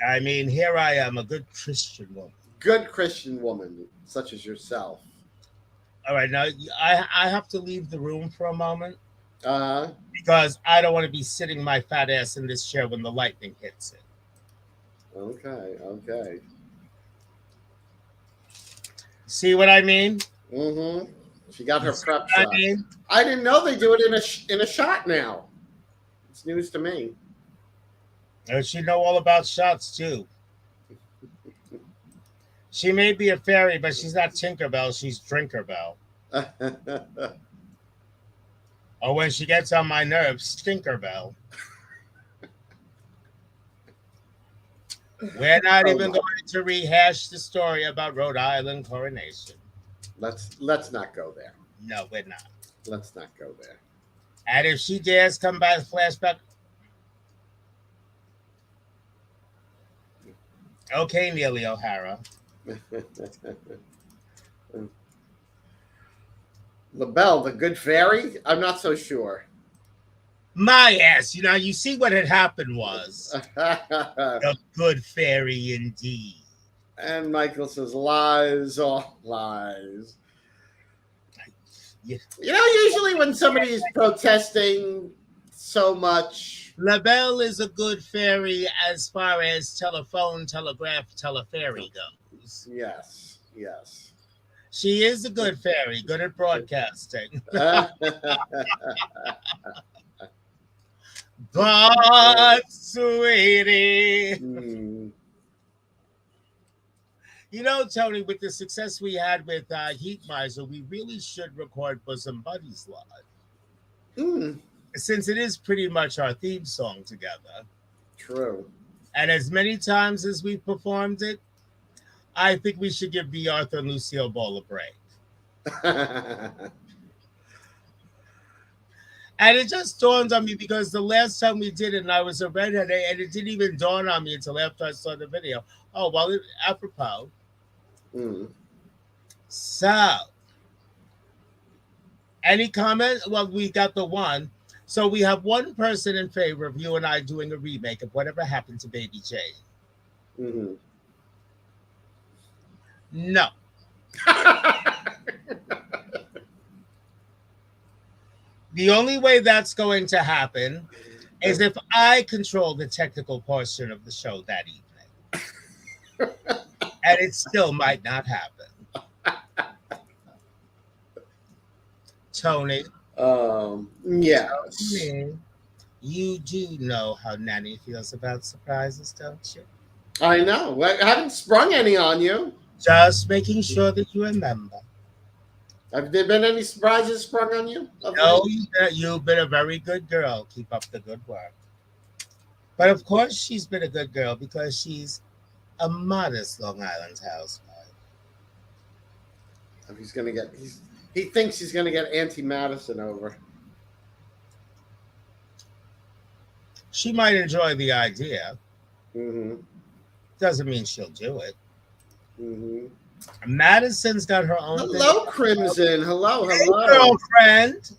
Speaker 1: I mean, here I am, a good Christian woman.
Speaker 2: Good Christian woman, such as yourself.
Speaker 1: All right, now I have to leave the room for a moment
Speaker 2: Uh,
Speaker 1: because I don't want to be sitting my fat ass in this chair when the lightning hits it.
Speaker 2: okay, okay.
Speaker 1: See what I mean?
Speaker 2: Mm-hmm. She got
Speaker 1: You
Speaker 2: her
Speaker 1: see
Speaker 2: prep
Speaker 1: what I
Speaker 2: shot.
Speaker 1: mean?
Speaker 2: I didn't know they do it in a shot now. It's news to me.
Speaker 1: She know all about shots too. She may be a fairy, but she's not Tinkerbell. She's Drinkerbell. Or when she gets on my nerves, Stinkerbell. We're not
Speaker 2: Oh
Speaker 1: even
Speaker 2: my.
Speaker 1: going to rehash the story about Rhode Island coronation.
Speaker 2: Let's not go there.
Speaker 1: No, we're not.
Speaker 2: Let's not go there.
Speaker 1: And if she dares come back flashback, okay, Neely O'Hara.
Speaker 2: LaBelle, the good fairy? I'm not so sure.
Speaker 1: My ass, you see what had happened was a good fairy indeed.
Speaker 2: And Michael says, lies, all lies.
Speaker 1: Yeah.
Speaker 2: Usually when somebody is protesting so much.
Speaker 1: LaBelle is a good fairy as far as telephone, telegraph, telefairy goes.
Speaker 2: Yes, yes.
Speaker 1: She is a good fairy, good at broadcasting. But, sweetie,
Speaker 2: Hmm.
Speaker 1: Tony, with the success we had with Heat Miser, we really should record Bosom Buddies live.
Speaker 2: Hmm.
Speaker 1: Since it is pretty much our theme song together.
Speaker 2: True.
Speaker 1: And as many times as we performed it, I think we should give B. Arthur and Lucille Ball a break. And it just dawned on me because the last time we did it, and I was a redhead, and it didn't even dawn on me until after I saw the video. Oh, well, apropos.
Speaker 2: Mm.
Speaker 1: So, any comment? Well, we got the one. So we have one person in favor of you and I doing a remake of Whatever Happened to Baby Jane.
Speaker 2: Mm-hmm.
Speaker 1: No. The only way that's going to happen is if I control the technical portion of the show that evening. And it still might not happen. Toni.
Speaker 2: Yes.
Speaker 1: Toni, you do know how Nanny feels about surprises, don't you?
Speaker 2: I know. I haven't sprung any on you.
Speaker 1: Just making sure that you remember.
Speaker 2: Have there been any surprises sprung on you?
Speaker 1: No, you've been a very good girl. Keep up the good work. But of course, she's been a good girl because she's a modest Long Island housewife.
Speaker 2: He's gonna get. He thinks he's gonna get Auntie Madison over.
Speaker 1: She might enjoy the idea.
Speaker 2: Mm-hmm.
Speaker 1: Doesn't mean she'll do it.
Speaker 2: Mm-hmm.
Speaker 1: Madison's got her own.
Speaker 2: Hello, thing. Crimson. Hello,
Speaker 1: hey,
Speaker 2: hello,
Speaker 1: girlfriend.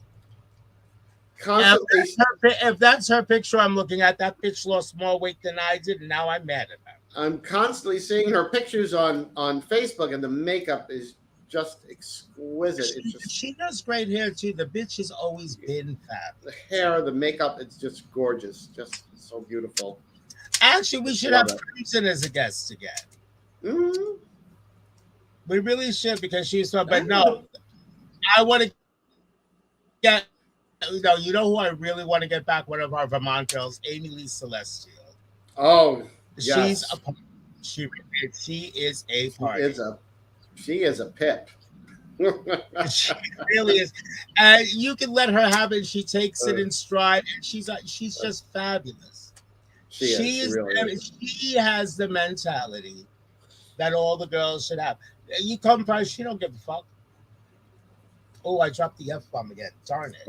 Speaker 2: Constantly.
Speaker 1: If that's her picture I'm looking at, that bitch lost more weight than I did, and now I'm mad at her.
Speaker 2: I'm constantly seeing her pictures on Facebook, and the makeup is just exquisite.
Speaker 1: She does great hair too. The bitch has always been fabulous.
Speaker 2: The hair, the makeup, it's just gorgeous. Just so beautiful.
Speaker 1: Actually, we should have Crimson as a guest again.
Speaker 2: Mm-hmm.
Speaker 1: We really should because she's so. But no, I want to get. You know who I really want to get back? One of our Vermont girls, Amy Lee Celestial.
Speaker 2: Oh, yes.
Speaker 1: She is a party.
Speaker 2: She is a pip.
Speaker 1: She really is, and you can let her have it. She takes it in stride, and she's just fabulous. She has the mentality that all the girls should have. You come by, she don't give a fuck. Oh, I dropped the F-bomb again. Darn it.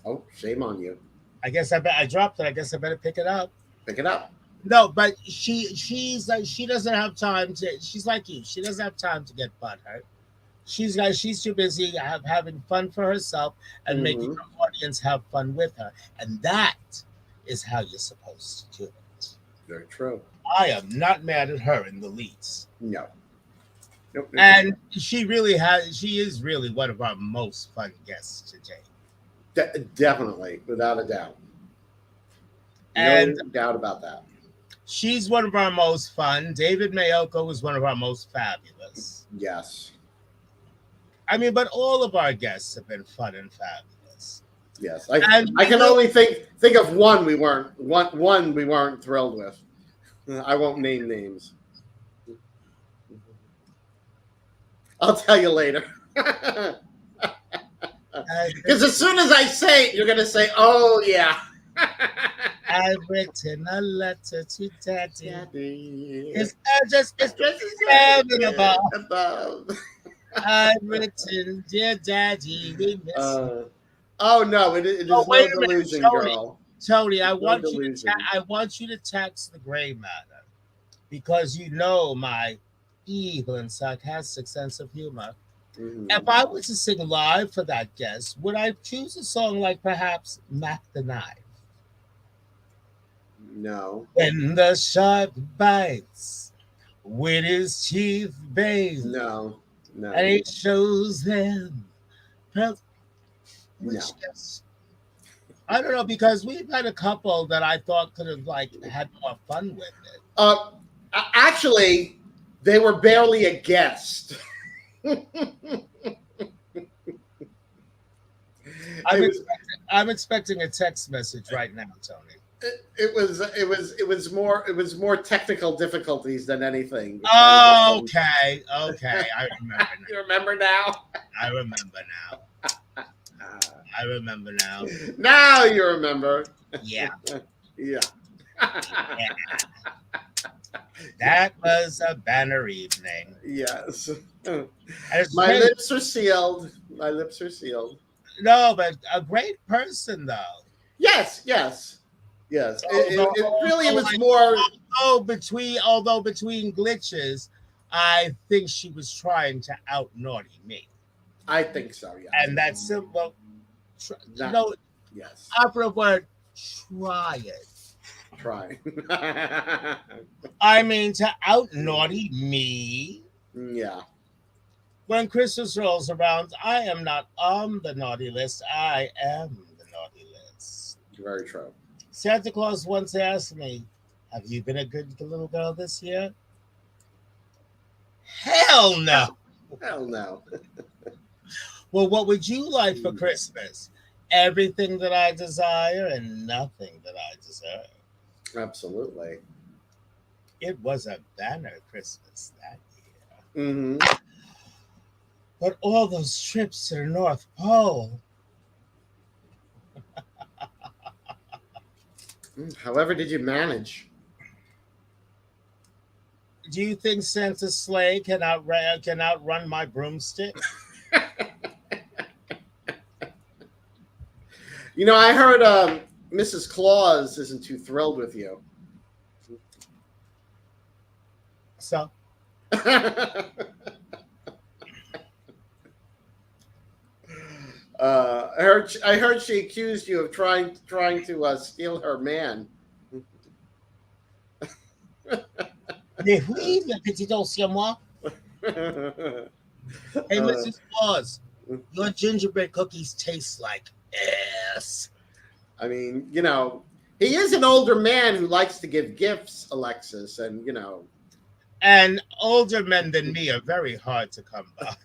Speaker 2: Oh, shame on you.
Speaker 1: I dropped it. I guess I better pick it up.
Speaker 2: Pick it up.
Speaker 1: No, but she's like, she doesn't have time to. She's like you. She doesn't have time to get butthurt. She's too busy having fun for herself and making her audience have fun with her, and that is how you're supposed to do it.
Speaker 2: Very true.
Speaker 1: I am not mad at her in the least.
Speaker 2: No. Nope.
Speaker 1: And she is really one of our most fun guests today.
Speaker 2: Definitely, without a doubt.
Speaker 1: No
Speaker 2: doubt about that.
Speaker 1: She's one of our most fun. David Mayoko is one of our most fabulous.
Speaker 2: Yes.
Speaker 1: I mean, but all of our guests have been fun and fabulous.
Speaker 2: Yes. I can only think of one we weren't thrilled with. I won't name names. I'll tell you later. Because as soon as I say it, you're going to say, oh, yeah.
Speaker 1: I've written a letter to Daddy. It's just above. I've written, dear Daddy, we miss you.
Speaker 2: Oh, no, it is no delusion, girl.
Speaker 1: Toni, I want you to tax the gray matter because you know my evil and sarcastic sense of humor. Mm-hmm. If I were to sing live for that guest, would I choose a song like perhaps Mac the Knife?
Speaker 2: No.
Speaker 1: When the shark bites with his teeth bathed.
Speaker 2: No.
Speaker 1: And it shows them.
Speaker 2: No.
Speaker 1: I don't know, because we've had a couple that I thought could have had more fun with it.
Speaker 2: Actually, they were barely a guest.
Speaker 1: I'm expecting a text message right now, Toni.
Speaker 2: It was more technical difficulties than anything.
Speaker 1: Okay. I remember now.
Speaker 2: You remember now?
Speaker 1: I remember now.
Speaker 2: Now you remember.
Speaker 1: Yeah.
Speaker 2: Yeah.
Speaker 1: That was a banner evening.
Speaker 2: Yes.
Speaker 1: And it's
Speaker 2: My
Speaker 1: great.
Speaker 2: lips are sealed. My lips are sealed.
Speaker 1: No, but a great person though.
Speaker 2: Yes, yes, yes.
Speaker 1: Although,
Speaker 2: It really
Speaker 1: although,
Speaker 2: was more.
Speaker 1: although between glitches, I think she was trying to out naughty me.
Speaker 2: I think so. Yes.
Speaker 1: And that simple,
Speaker 2: Not.
Speaker 1: no,
Speaker 2: Yes.
Speaker 1: operative word, try it.
Speaker 2: Try.
Speaker 1: I mean, to out naughty me.
Speaker 2: Yeah.
Speaker 1: When Christmas rolls around, I am not on the naughty list. I am the naughty list.
Speaker 2: Very true.
Speaker 1: Santa Claus once asked me, "Have you been a good little girl this year?" Hell no.
Speaker 2: Hell no.
Speaker 1: Well, what would you like for Christmas? Everything that I desire and nothing that I deserve.
Speaker 2: Absolutely.
Speaker 1: It was a banner Christmas that year.
Speaker 2: Hmm.
Speaker 1: But all those trips to the North Pole.
Speaker 2: However, did you manage?
Speaker 1: Do you think Santa's sleigh can outrun my broomstick?
Speaker 2: I heard Mrs. Claus isn't too thrilled with you.
Speaker 1: So,
Speaker 2: I heard she accused you of trying to steal her man.
Speaker 1: mais oui, le petit dossier moi. Hey,
Speaker 2: Uh,
Speaker 1: Mrs. Claus, your gingerbread cookies taste like ass.
Speaker 2: I mean, he is an older man who likes to give gifts, Alexis, and
Speaker 1: And older men than me are very hard to come by.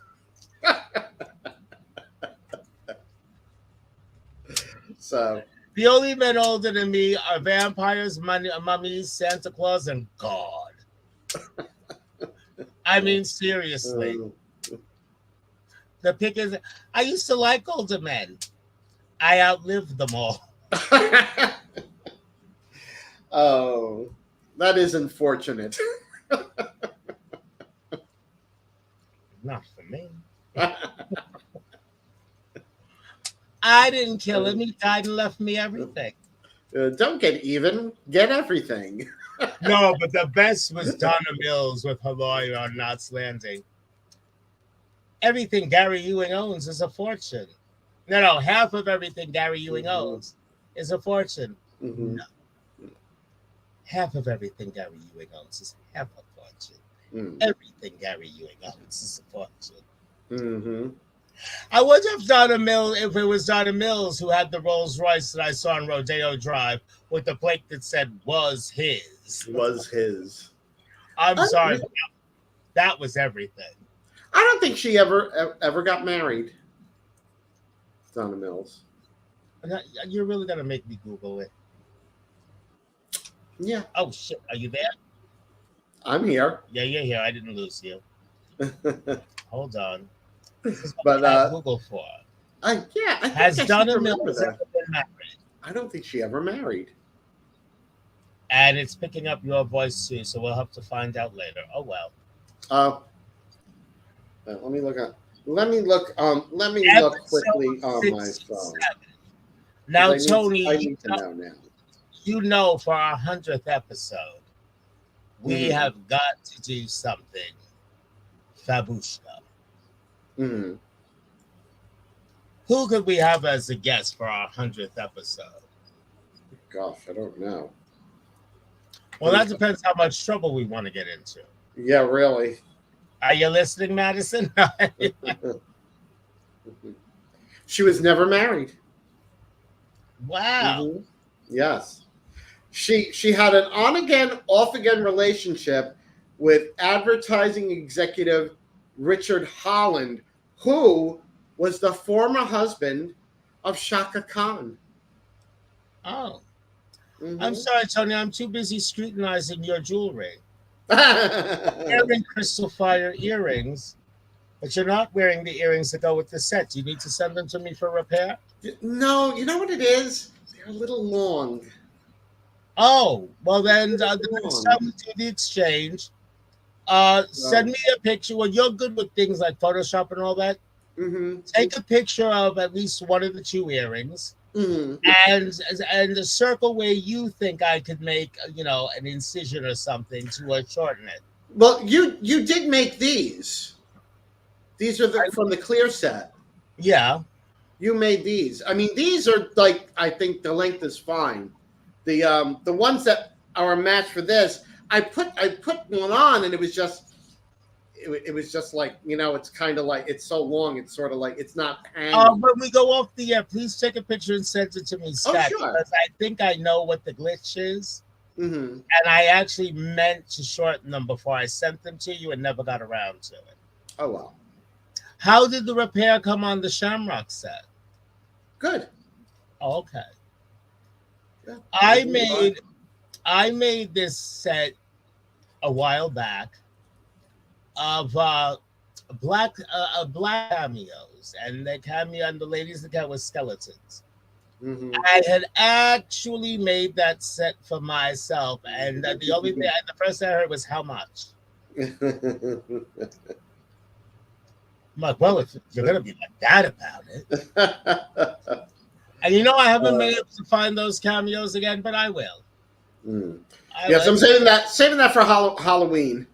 Speaker 2: so
Speaker 1: The only men older than me are vampires, mummies, Santa Claus, and God. I mean, seriously.
Speaker 2: uh,
Speaker 1: The pick is. I used to like older men. I outlived them all.
Speaker 2: oh, that is unfortunate.
Speaker 1: Not for me. I didn't kill him. He died and left me everything.
Speaker 2: Don't get even, get everything.
Speaker 1: No, but the best was Donna Mills with her lawyer on Knots Landing. Everything Gary Ewing owns is a fortune. No, half of everything Gary Ewing owns is a fortune.
Speaker 2: Hmm.
Speaker 1: No, half of everything Gary Ewing owns is half a fortune.
Speaker 2: Mm.
Speaker 1: Everything Gary Ewing owns is a fortune.
Speaker 2: Hmm.
Speaker 1: I wonder if it was Donna Mills who had the Rolls Royce that I saw on Rodeo Drive with the plate that said "was his."
Speaker 2: Was his.
Speaker 1: I'm
Speaker 2: I,
Speaker 1: sorry, that was everything.
Speaker 2: I don't think she ever got married. Donna Mills.
Speaker 1: You're really gonna make me Google it.
Speaker 2: Yeah,
Speaker 1: Oh shit, are you there?
Speaker 2: I'm here.
Speaker 1: Yeah, you're here. I didn't lose you. Hold on. This is what
Speaker 2: But
Speaker 1: we have Google for.
Speaker 2: yeah, I think
Speaker 1: Has
Speaker 2: I should
Speaker 1: Donna
Speaker 2: remember
Speaker 1: Mills
Speaker 2: that.
Speaker 1: ever been married?
Speaker 2: I don't think she ever married.
Speaker 1: And it's picking up your voice too, so we'll have to find out later. Oh well.
Speaker 2: Uh, let me look at. Let me look quickly
Speaker 1: Episode
Speaker 2: on my phone.
Speaker 1: 67. Now,
Speaker 2: 'Cause
Speaker 1: Tony,
Speaker 2: I need to know now.
Speaker 1: you know, for our 100th episode, we
Speaker 2: Mhm.
Speaker 1: have got to do something fabushka.
Speaker 2: Hmm.
Speaker 1: Who could we have as a guest for our 100th episode?
Speaker 2: Gosh, I don't know.
Speaker 1: Well, that depends how much trouble we want to get into.
Speaker 2: Yeah, really.
Speaker 1: Are you listening, Madison?
Speaker 2: She was never married.
Speaker 1: Wow.
Speaker 2: Mhm. Yes. She had an on again, off again relationship with advertising executive Richard Holland, who was the former husband of Shaka Khan.
Speaker 1: Oh, I'm
Speaker 2: Mhm.
Speaker 1: sorry, Tony. I'm too busy scrutinizing your jewelry. Wearing crystal fire earrings, but you're not wearing the earrings that go with the set. Do you need to send them to me for repair?
Speaker 2: No, you know what it is? They're a little long.
Speaker 1: Oh, well then
Speaker 2: What's
Speaker 1: the next
Speaker 2: wrong?
Speaker 1: time we do the exchange, send
Speaker 2: Right.
Speaker 1: me a picture. Well, you're good with things like Photoshop and all that.
Speaker 2: Mm-hmm.
Speaker 1: Take a picture of at least one of the two earrings,
Speaker 2: Mm.
Speaker 1: and and a circle where you think I could make, an incision or something to shorten it.
Speaker 2: Well, you did make these. These are from the clear set.
Speaker 1: Yeah.
Speaker 2: You made these. I mean, these are like I think the length is fine. The ones that are a match for this, I put one on and it was just like it's kind of like it's so long. It's sort of like it's not hanging.
Speaker 1: When we go off the air, please take a picture and send it to me,
Speaker 2: Oh
Speaker 1: stat,
Speaker 2: sure.
Speaker 1: because I think I know what the glitch is,
Speaker 2: Mm-hmm.
Speaker 1: and I actually meant to shorten them before I sent them to you and never got around to it.
Speaker 2: Oh well.
Speaker 1: How did the repair come on the Shamrock set?
Speaker 2: Good.
Speaker 1: Oh, okay.
Speaker 2: Yeah.
Speaker 1: I
Speaker 2: Everything's fine.
Speaker 1: made I made this set a while back of black cameos, and the cameo and the ladies that got was skeletons.
Speaker 2: Mm-hmm.
Speaker 1: I had actually made that set for myself, and the first thing I heard was how much. I'm like, well, if you're gonna be like that about it, and I haven't been able to find those cameos again, but I will.
Speaker 2: Mm.
Speaker 1: I
Speaker 2: Yeah,
Speaker 1: will.
Speaker 2: so I'm saving that for Halloween.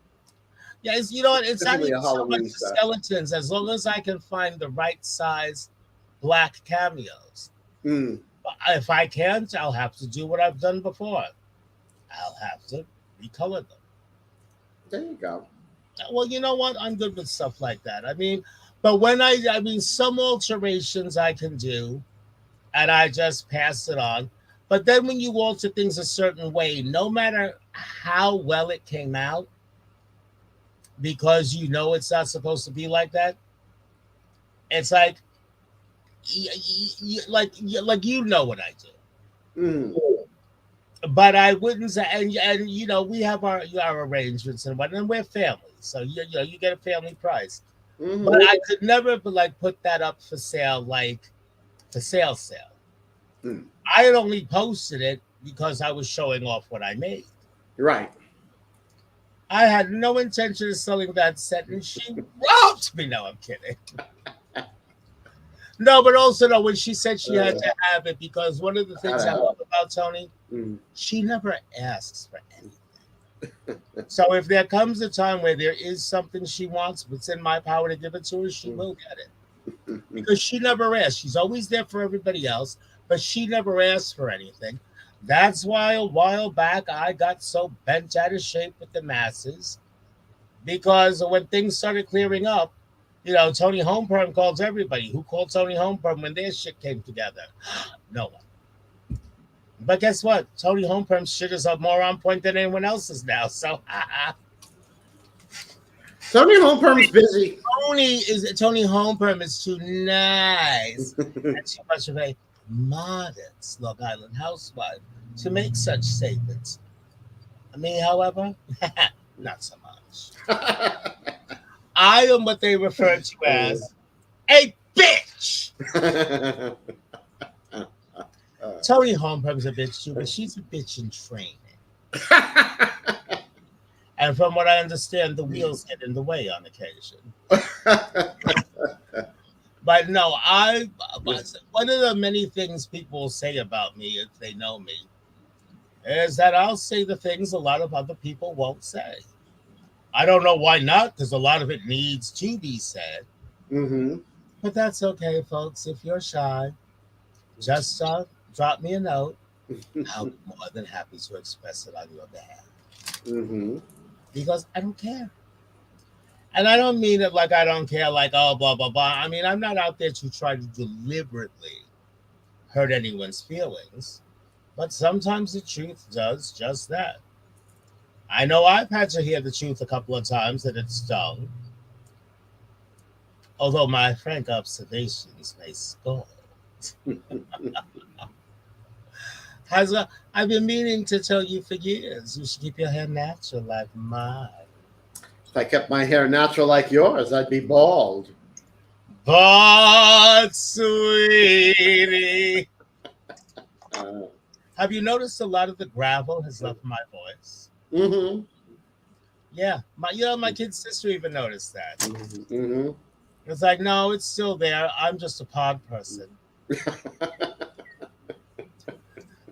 Speaker 1: Yeah, you know what? It's not
Speaker 2: Definitely
Speaker 1: even
Speaker 2: a
Speaker 1: so much
Speaker 2: Halloween
Speaker 1: the
Speaker 2: set.
Speaker 1: skeletons, as long as I can find the right size black cameos.
Speaker 2: Mm.
Speaker 1: But if I can't, I'll have to do what I've done before. I'll have to recolor them.
Speaker 2: There you go.
Speaker 1: Well, you know what? I'm good with stuff like that. I mean, but I mean, some alterations I can do, and I just pass it on. But then when you alter things a certain way, no matter how well it came out, because it's not supposed to be like that, it's like, like what I do.
Speaker 2: Mm.
Speaker 1: But I wouldn't say, and we have our arrangements and whatnot, and we're family, so you get a family price. But
Speaker 2: Mm-hmm.
Speaker 1: I could never like put that up for sale, like for sale.
Speaker 2: Mm.
Speaker 1: I had only posted it because I was showing off what I made.
Speaker 2: Right.
Speaker 1: I had no intention of selling that set, and she wrote me. No, I'm kidding. No, but also no, when she said she had
Speaker 2: Uh,
Speaker 1: to have it, because one of the
Speaker 2: I
Speaker 1: things I
Speaker 2: don't
Speaker 1: love about Toni,
Speaker 2: know.
Speaker 1: she never asks for anything. So if there comes a time where there is something she wants, but it's in my power to give it to her, she
Speaker 2: Mm.
Speaker 1: will get it. Because she never asks. She's always there for everybody else, but she never asks for anything. That's why a while back I got so bent out of shape with the masses, because when things started clearing up, Tony Homeperm calls everybody. Who called Tony Homeperm when their shit came together? No one. But guess what? Tony Homeperm's shit is more on point than anyone else's now. So
Speaker 2: Tony Homeperm's busy.
Speaker 1: Tony Homeperm is too nice and too much of a modest Long Island housewife to make such statements. Me, however, not so much. I am what they refer to as a bitch. Tony Homeperm's a bitch too, but she's a bitch in training. And from what I understand, the wheels get in the way on occasion. But no, one of the many things people say about me, if they know me, is that I'll say the things a lot of other people won't say. I don't know why not, because a lot of it needs to be said.
Speaker 2: Mm-hmm.
Speaker 1: But that's okay, folks. If you're shy, just drop me a note. I'll be more than happy to express it on your behalf,
Speaker 2: Mm-hmm.
Speaker 1: because I don't care. And I don't mean it like I don't care, like, oh, blah, blah, blah. I mean, I'm not out there to try to deliberately hurt anyone's feelings, but sometimes the truth does just that. I know I've had to hear the truth a couple of times that it stung, although my frank observations may scold. I've been meaning to tell you for years, you should keep your hair natural like mine.
Speaker 2: If I kept my hair natural like yours, I'd be bald.
Speaker 1: But, sweetie,
Speaker 2: Uh,
Speaker 1: Have you noticed a lot of the gravel has left my voice?
Speaker 2: Mm-hmm.
Speaker 1: Yeah, my kid's sister even noticed that.
Speaker 2: Mm-hmm.
Speaker 1: It's like, no, it's still there. I'm just a pod person.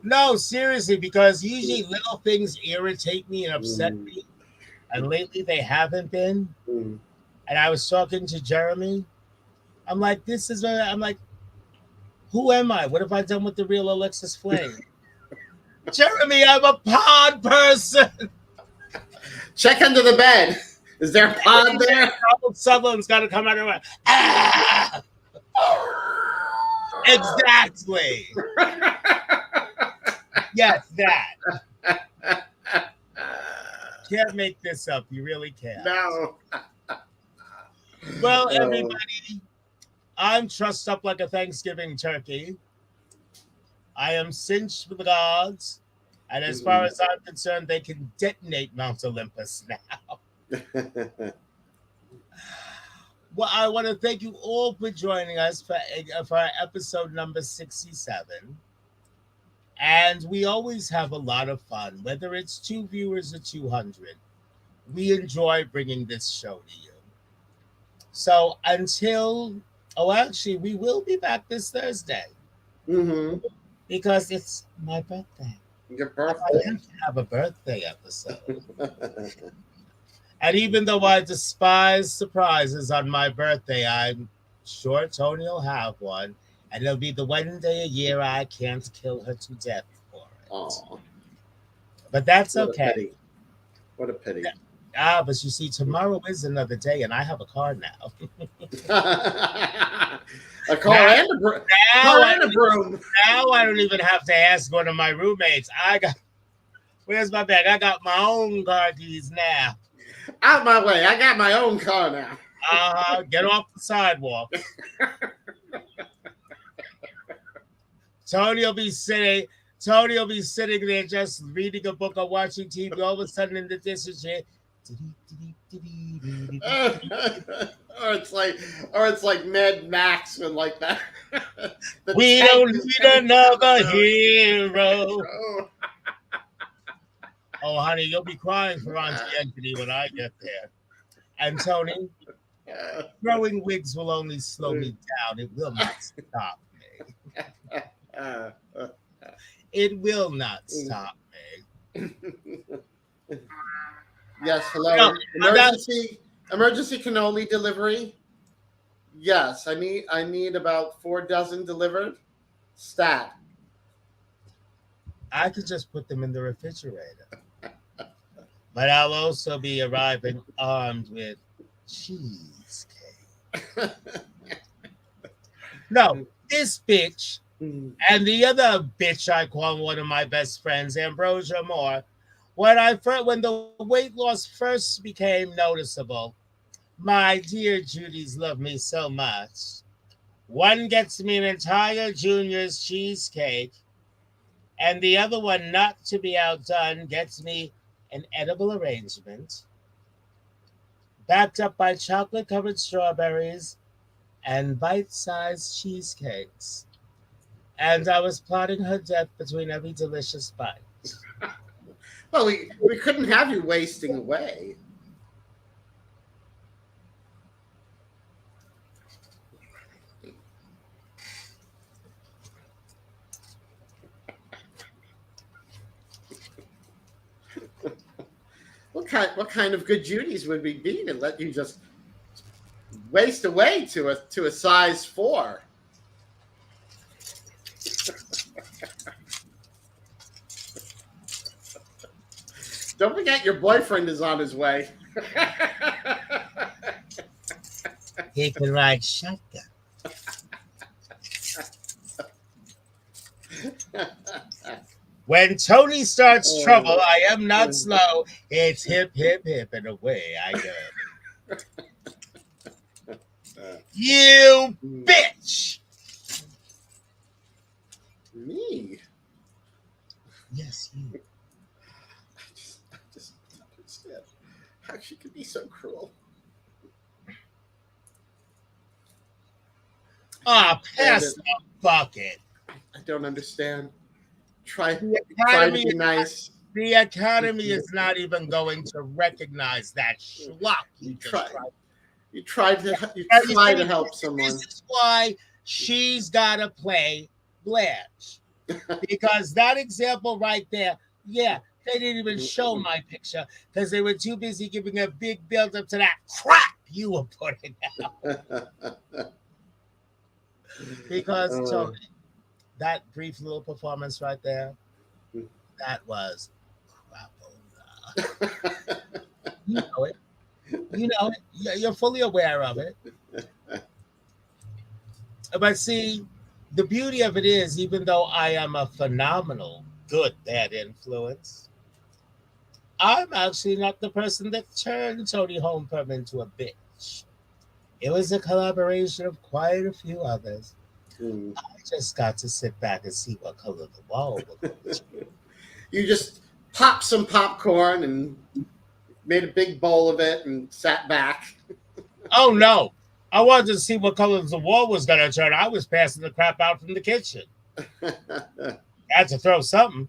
Speaker 1: No, seriously, because usually little things irritate me and upset
Speaker 2: Mm-hmm.
Speaker 1: me, and lately they haven't been.
Speaker 2: Mm-hmm.
Speaker 1: And I was talking to Jeremy. I'm like, I'm like, who am I? What have I done with the real Alexis Flame? Jeremy, I'm a pod person.
Speaker 2: Check under the bed. Is there a pod there?
Speaker 1: Someone's got to come out of it. Ah, exactly. Yes, that. Can't make this up. You really can't.
Speaker 2: No.
Speaker 1: Well,
Speaker 2: Oh.
Speaker 1: everybody, I'm trussed up like a Thanksgiving turkey. I am cinched with the gods. And as far
Speaker 2: Mhm.
Speaker 1: as I'm concerned, they can detonate Mount Olympus now. Well, I want to thank you all for joining us for episode number 67. And we always have a lot of fun, whether it's 2 viewers or 200. We enjoy bringing this show to you. So actually, we will be back this Thursday
Speaker 2: Mm-hmm.
Speaker 1: because it's my birthday.
Speaker 2: Your
Speaker 1: I
Speaker 2: birthday.
Speaker 1: have to have a birthday episode. And even though I despise surprises on my birthday, I'm sure Tony will have one. And it'll be the one day a year I can't kill her to death for it.
Speaker 2: Oh,
Speaker 1: But that's
Speaker 2: what a
Speaker 1: okay.
Speaker 2: pity. What a pity.
Speaker 1: But you see, tomorrow is another day, and I have a car now.
Speaker 2: A car
Speaker 1: now,
Speaker 2: and a broom.
Speaker 1: now,
Speaker 2: Car
Speaker 1: I
Speaker 2: and a
Speaker 1: don't,
Speaker 2: broom.
Speaker 1: now I don't even have to ask one of my roommates. Where's my bag? I got my own car keys now.
Speaker 2: Out my way. I got my own car now.
Speaker 1: Get off the sidewalk. Tony will be sitting. Tony will be sitting there just reading a book or watching TV. All of a sudden, in the distance, here,
Speaker 2: or it's like Mad Max when like that. The
Speaker 1: we
Speaker 2: tank
Speaker 1: don't
Speaker 2: is
Speaker 1: need
Speaker 2: coming down the
Speaker 1: another
Speaker 2: road.
Speaker 1: hero.
Speaker 2: Oh.
Speaker 1: Oh, honey, you'll be crying for Auntie Anthony when I get there. And Tony, throwing wigs will only slow me down. It will not stop me. It will not stop me.
Speaker 2: Yes,
Speaker 1: No,
Speaker 2: hello.
Speaker 1: that,
Speaker 2: Emergency cannoli delivery. Yes, I need about 4 dozen delivered. Stat.
Speaker 1: I could just put them in the refrigerator. But I'll also be arriving armed with cheesecake. No, this bitch and the other bitch I call one of my best friends, Ambrosia Moore, when the weight loss first became noticeable, my dear Judy's love me so much. One gets me an entire Junior's cheesecake, and the other one, not to be outdone, gets me an edible arrangement backed up by chocolate covered strawberries and bite sized cheesecakes. And I was plotting her death between every delicious bite.
Speaker 2: Well, we couldn't have you wasting away. What kind of good Judies would we be to let you just waste away to a size 4? Don't forget your boyfriend is on his way.
Speaker 1: He can ride shotgun. When Tony starts trouble, I am not slow. It's hip, hip, hip, and away I go. You bitch!
Speaker 2: Me?
Speaker 1: Yes, you.
Speaker 2: I just don't understand how she could be so cruel.
Speaker 1: Ah, pass the bucket.
Speaker 2: I don't understand. try
Speaker 1: The
Speaker 2: try to
Speaker 1: Academy,
Speaker 2: be nice.
Speaker 1: the Academy is not even going to recognize that schlock
Speaker 2: You
Speaker 1: you just
Speaker 2: try
Speaker 1: tried.
Speaker 2: you
Speaker 1: Now, you
Speaker 2: try to
Speaker 1: see,
Speaker 2: help
Speaker 1: this
Speaker 2: someone.
Speaker 1: is why she's got to play Blanche. Because that example right there, yeah, they didn't even show my picture because they were too busy giving a big build up to that crap you were putting out. Because,
Speaker 2: Uh,
Speaker 1: Tony, that brief little performance right there, that was crap. You know it. You know it. You're fully aware of it. But see, the beauty of it is, even though I am a phenomenal, good, bad influence, I'm actually not the person that turned Tony Homeperm into a bitch. It was a collaboration of quite a few others.
Speaker 2: mm.
Speaker 1: I just got to sit back and see what color the wall was going to.
Speaker 2: You just popped some popcorn and made a big bowl of it and sat back.
Speaker 1: Oh no! I wanted to see what color the wall was going to turn. I was passing the crap out from the kitchen. I had to throw something.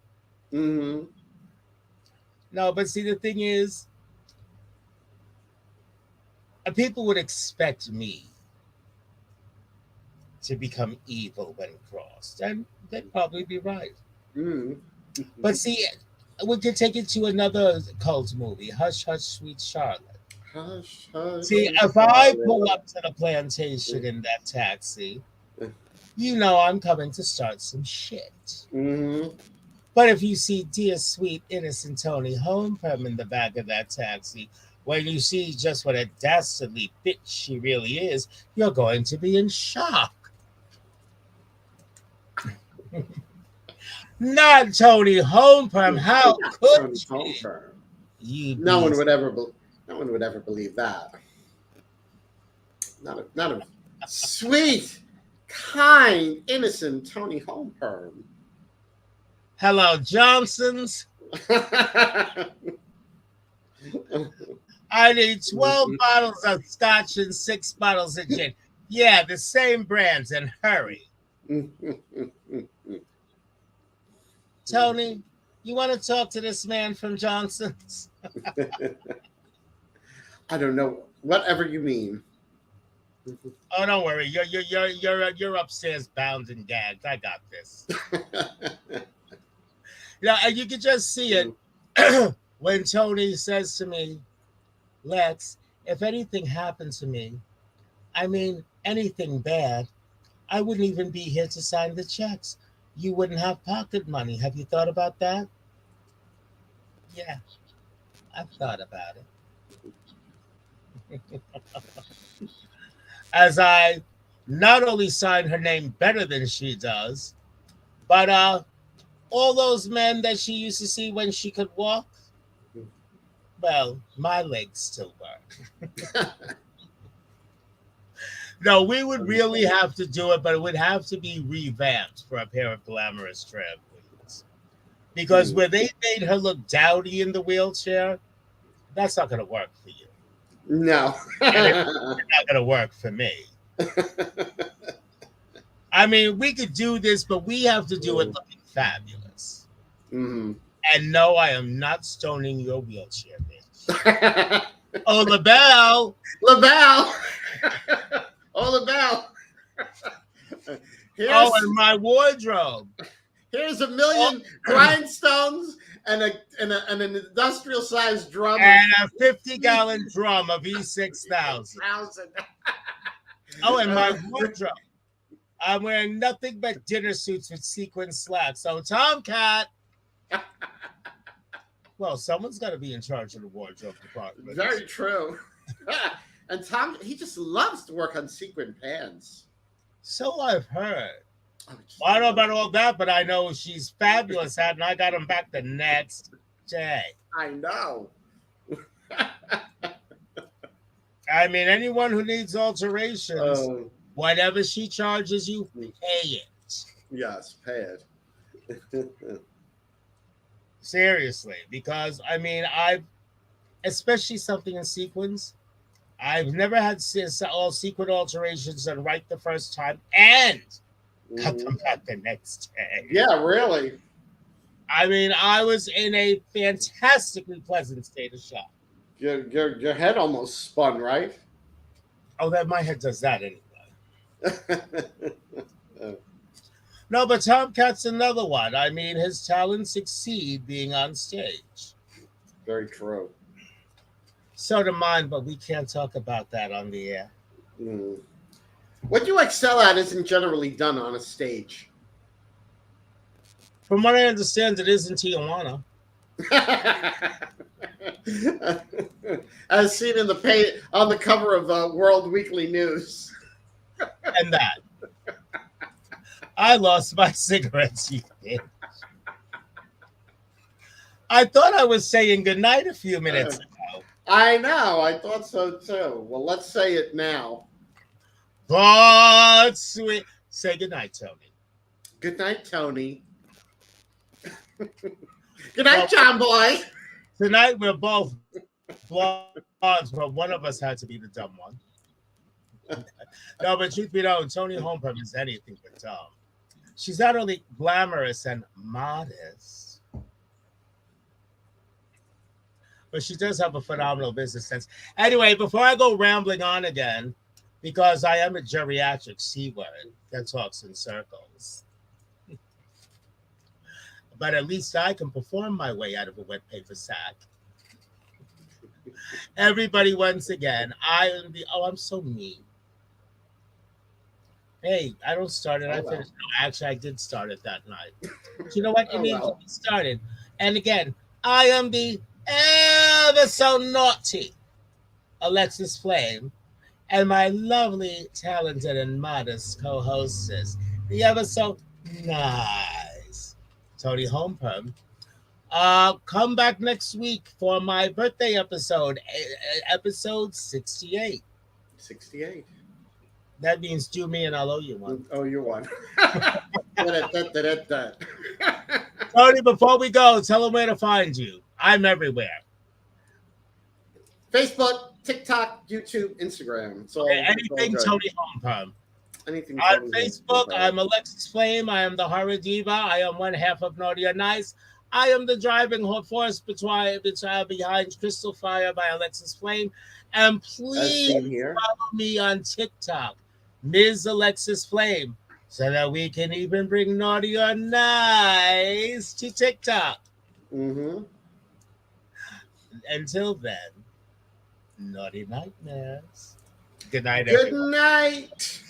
Speaker 2: Hmm.
Speaker 1: No, but see, the thing is, people would expect me to become evil when crossed, and they'd probably be right.
Speaker 2: Mm.
Speaker 1: But see, we could take it to another cult movie, Hush Hush Sweet Charlotte.
Speaker 2: Hush, hush,
Speaker 1: See,
Speaker 2: sweet
Speaker 1: if I pull
Speaker 2: Charlotte.
Speaker 1: up to the plantation in that taxi, you know I'm coming to start some shit.
Speaker 2: Hmm.
Speaker 1: But if you see dear, sweet, innocent Tony Homeperm in the back of that taxi, when you see just what a dastardly bitch she really is, you're going to be in shock. Not Tony Homeperm. How could
Speaker 2: Tony
Speaker 1: she?
Speaker 2: Homeperm.
Speaker 1: You
Speaker 2: No one
Speaker 1: beast.
Speaker 2: would ever. No one would ever believe that. Not a sweet, kind, innocent Tony Homeperm.
Speaker 1: Hello, Johnson's. I need 12 bottles of scotch and 6 bottles of gin. Yeah, the same brands, and hurry. Tony, you want to talk to this man from Johnson's?
Speaker 2: I don't know. Whatever you mean.
Speaker 1: Oh, don't worry. You're upstairs bound and gagged. I got this. And you can just see it when Tony says to me, Lex, if anything happened to me, I mean anything bad, I wouldn't even be here to sign the checks. You wouldn't have pocket money. Have you thought about that? Yeah, I've thought about it. As I not only sign her name better than she does, but all those men that she used to see when she could walk, well, my legs still work. No, we would really have to do it, but it would have to be revamped for a pair of glamorous trans queens. Because where they made her look dowdy in the wheelchair, that's not going to work for you.
Speaker 2: No.
Speaker 1: And it's not going to work for me. I mean, we could do this, but we have to do it looking fabulous.
Speaker 2: Mm-hmm.
Speaker 1: And no, I am not stoning your wheelchair, bitch. Oh, LaBelle.
Speaker 2: LaBelle. Oh, LaBelle.
Speaker 1: Oh,
Speaker 2: Here's
Speaker 1: and my wardrobe.
Speaker 2: here's a
Speaker 1: Oh,
Speaker 2: million grindstones and an industrial sized drum of
Speaker 1: and a 50-gallon drum of E6000.
Speaker 2: 1,000.
Speaker 1: Oh, and my wardrobe. I'm wearing nothing but dinner suits with sequin slacks. So, Tomcat. Well, someone's got to be in charge of the wardrobe department.
Speaker 2: Very true. And Tom, he just loves to work on sequin pants.
Speaker 1: So I've heard.
Speaker 2: Oh,
Speaker 1: Well, I don't know about all that, but I know she's fabulous at, and I got him back the next day.
Speaker 2: I know.
Speaker 1: I mean, anyone who needs alterations, whatever she charges you, pay it.
Speaker 2: Yes, pay it.
Speaker 1: Seriously, because I mean, especially something in sequins, I've never had all sequin alterations done right the first time and cut them back the next day.
Speaker 2: Yeah, really.
Speaker 1: I mean, I was in a fantastically pleasant state of shock.
Speaker 2: Your head almost spun, right?
Speaker 1: Oh, that my head does that anyway. No, but Tomcat's another one. I mean, his talents exceed being on stage.
Speaker 2: Very true.
Speaker 1: So do mine, but we can't talk about that on the air.
Speaker 2: Mm. What you excel at isn't generally done on a stage.
Speaker 1: From what I understand, it is in Tijuana.
Speaker 2: As seen in the on the cover of World Weekly News.
Speaker 1: And that. I lost my cigarettes, you bitch. I thought I was saying goodnight a few
Speaker 2: Uh,
Speaker 1: minutes ago.
Speaker 2: I know. I thought so too. Well, let's say it now.
Speaker 1: But sweet. Say goodnight, Tony.
Speaker 2: Good night, Tony. Good night,
Speaker 1: Well,
Speaker 2: John Boy.
Speaker 1: tonight we're both blondes, but one of us had to be the dumb one. No, but truth be known, Toni Homeperm is anything but dumb. She's not only glamorous and modest, but she does have a phenomenal business sense. Anyway, before I go rambling on again, because I am a geriatric C word that talks in circles, but at least I can perform my way out of a wet paper sack. Everybody, once again, I am the. Oh, I'm so mean. Hey, I don't start it.
Speaker 2: Oh
Speaker 1: I
Speaker 2: well.
Speaker 1: finished. No, actually, I did start it that night. But you know what? It
Speaker 2: Oh
Speaker 1: needs to
Speaker 2: well.
Speaker 1: be started. And again, I am the ever so naughty Alexis Flame, and my lovely, talented, and modest co-hostess, the ever so nice Toni Homeperm. Come back next week for my birthday episode, episode 68.
Speaker 2: 68.
Speaker 1: That means do me and I'll owe you one.
Speaker 2: Oh, you won. Da-da-da-da-da-da.
Speaker 1: Tony, before we go, tell them where to find you. I'm everywhere.
Speaker 2: Facebook, TikTok, YouTube, Instagram. It's all
Speaker 1: Anything
Speaker 2: good.
Speaker 1: Tony Homeperm.
Speaker 2: Anything
Speaker 1: On
Speaker 2: Tony
Speaker 1: Facebook,
Speaker 2: Homeperm.
Speaker 1: I'm Alexis Flame. I am the horror diva. I am one half of Naughty or Nice. I am the driving force behind Crystal Fire by Alexis Flame. And
Speaker 2: As
Speaker 1: please
Speaker 2: seen here.
Speaker 1: follow me on TikTok, Ms. Alexis Flame, so that we can even bring Naughty or Nice to TikTok.
Speaker 2: Mm-hmm.
Speaker 1: Until then, naughty nightmares. Good night,
Speaker 2: Good
Speaker 1: everyone.
Speaker 2: night.